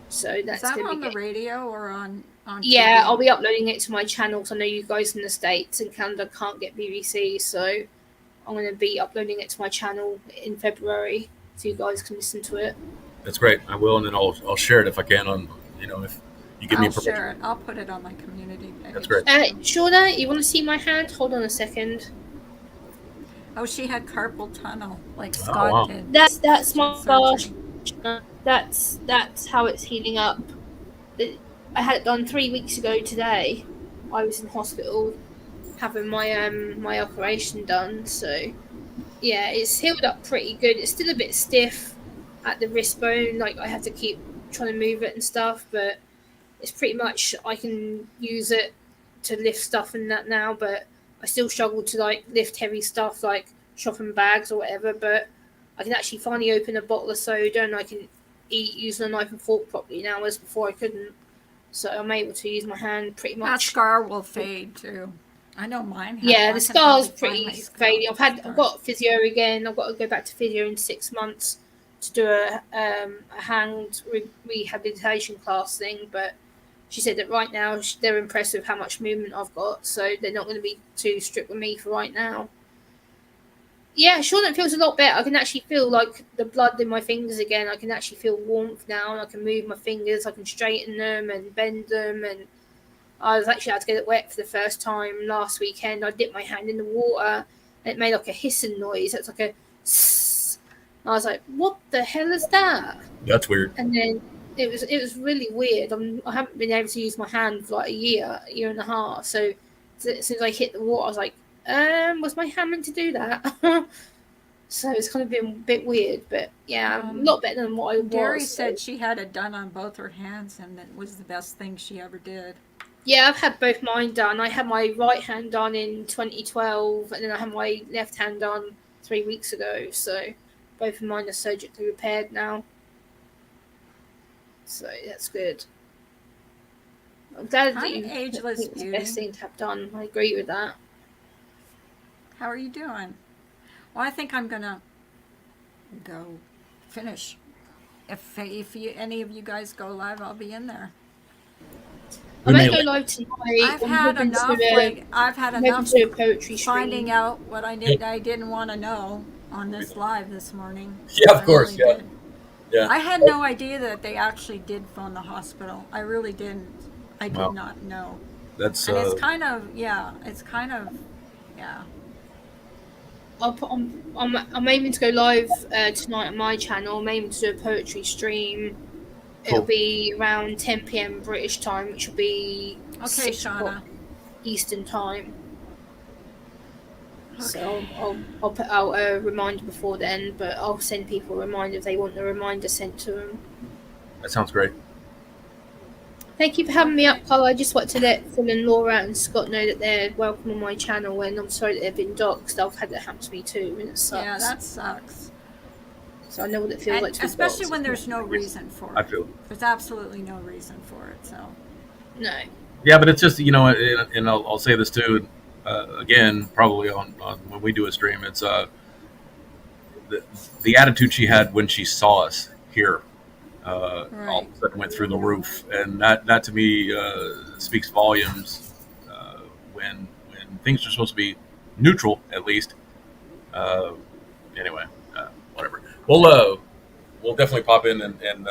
Speaker 7: So
Speaker 2: Is
Speaker 7: that's
Speaker 2: that
Speaker 7: going to
Speaker 2: on
Speaker 7: be
Speaker 2: the radio or on
Speaker 7: yeah,
Speaker 2: TV?
Speaker 7: I'll be uploading it to my channel because I know you guys in the States and Canada can't get BBC, so I'm going to be uploading it to my channel in February so you guys can listen to it.
Speaker 4: That's great. I will, and then I'll share it if I can on if you give me
Speaker 2: I'll
Speaker 4: permission.
Speaker 2: share it. I'll put it on my community page.
Speaker 4: That's great.
Speaker 7: Shauna, you want to see my hand? Hold on a second.
Speaker 2: Oh, she had carpal tunnel like
Speaker 4: Oh,
Speaker 2: Scott
Speaker 4: wow.
Speaker 2: did.
Speaker 7: That's my bar.
Speaker 2: Surgery.
Speaker 7: That's how it's healing up. I had it done 3 weeks ago today. I was in hospital having my operation done, so yeah, it's healed up pretty good. It's still a bit stiff at the wrist bone, like I have to keep trying to move it and stuff, but it's pretty much I can use it to lift stuff and that now, but I still struggle to like lift heavy stuff like shopping bags or whatever, but I can actually finally open a bottle of soda and I can eat using a knife and fork properly now, as before I couldn't. So I'm able to use my hand pretty
Speaker 2: That
Speaker 7: much.
Speaker 2: scar will fade too. I know mine has.
Speaker 7: Yeah,
Speaker 2: I
Speaker 7: the
Speaker 2: can
Speaker 7: scar's
Speaker 2: hardly find
Speaker 7: pretty
Speaker 2: my scar.
Speaker 7: fading. I've got physio again. I've got to go back to physio in 6 months to do a hand rehabilitation class thing. But she said that right now they're impressed with how much movement I've got, so they're not going to be too strict with me for right now. Yeah, sure, it feels a lot better. I can actually feel like the blood in my fingers again. I can actually feel warmth now, and I can move my fingers. I can straighten them and bend them, and I was actually had to get it wet for the first time last weekend. I dipped my hand in the water and it made like a hissing noise. It's like a sss. I was like, what the hell is that?
Speaker 4: That's weird.
Speaker 7: And then it was really weird. I haven't been able to use my hand for like a year and a half. So as soon as I hit the water, I was like, was my hand meant to do that? So it's kind of been a bit weird, but yeah, a lot better than what I was.
Speaker 2: Derry
Speaker 7: so-
Speaker 2: said she had it done on both her hands, and it was the best thing she ever did.
Speaker 7: Yeah, I've had both mine done. I had my right hand done in 2012, and then I had my left hand done 3 weeks ago. So both of mine are surgically repaired now. So that's good. I'm glad
Speaker 2: Hi,
Speaker 7: that you
Speaker 2: Ageless
Speaker 7: think it's the
Speaker 2: Beauty.
Speaker 7: best thing to have done. I agree with that.
Speaker 2: How are you doing? Well, I think I'm gonna go finish. If any of you guys go live, I'll be in there.
Speaker 7: I
Speaker 4: We
Speaker 7: may
Speaker 4: may
Speaker 7: go live tonight.
Speaker 2: I've had enough. I've had enough
Speaker 7: to a poetry
Speaker 2: finding
Speaker 7: stream.
Speaker 2: out what I didn't want to know on this live this morning.
Speaker 4: Yeah, of
Speaker 2: I
Speaker 4: course,
Speaker 2: really
Speaker 4: yeah.
Speaker 2: did.
Speaker 4: Yeah.
Speaker 2: I had no idea that they actually did phone the hospital. I really didn't. I did
Speaker 4: Wow.
Speaker 2: not know.
Speaker 4: That's
Speaker 2: And it's kind of, yeah.
Speaker 7: I'm aiming to go live tonight on my channel. I'm aiming to do a poetry stream.
Speaker 4: Cool.
Speaker 7: It'll be around 10 p.m. British time, which will be
Speaker 2: Okay,
Speaker 7: 6 o'clock
Speaker 2: Shauna.
Speaker 7: Eastern time.
Speaker 2: Okay.
Speaker 7: So I'll put out a reminder before then, but I'll send people a reminder if they want the reminder sent to them.
Speaker 4: that sounds great.
Speaker 7: Thank you for having me up, Carla. I just want to let Phil and Laura and Scott know that they're welcome on my channel, and I'm sorry that they've been doxxed. I've had that happen to me too, and it sucks.
Speaker 2: Yeah, that sucks.
Speaker 7: So I know what it feels like to be
Speaker 2: Especially
Speaker 7: doxxed.
Speaker 2: when there's no reason for
Speaker 4: I
Speaker 2: it.
Speaker 4: feel.
Speaker 2: There's absolutely no reason for it. So.
Speaker 7: No.
Speaker 4: Yeah, but it's just and I'll say this too. Again, probably on when we do a stream, it's the attitude she had when she saw us here. All
Speaker 2: Right.
Speaker 4: of a sudden went through the roof, and that to me speaks volumes. When things are supposed to be neutral, at least. Anyway, whatever. We'll definitely pop in and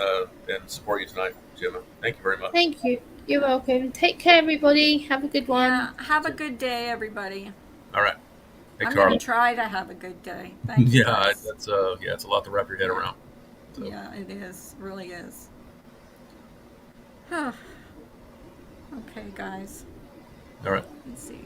Speaker 4: support you tonight, Gemma. Thank you very much.
Speaker 7: Thank you. You're welcome. Take care, everybody. Have a good one.
Speaker 2: Yeah. Have a good day, everybody.
Speaker 4: All right. Hey,
Speaker 2: I'm
Speaker 4: Carla.
Speaker 2: gonna try to have a good day. Thank you.
Speaker 4: Yeah,
Speaker 2: guys.
Speaker 4: that's it's a lot to wrap your head around. So.
Speaker 2: Yeah, it is. Really is. Okay, guys.
Speaker 4: All right.
Speaker 2: Let's see.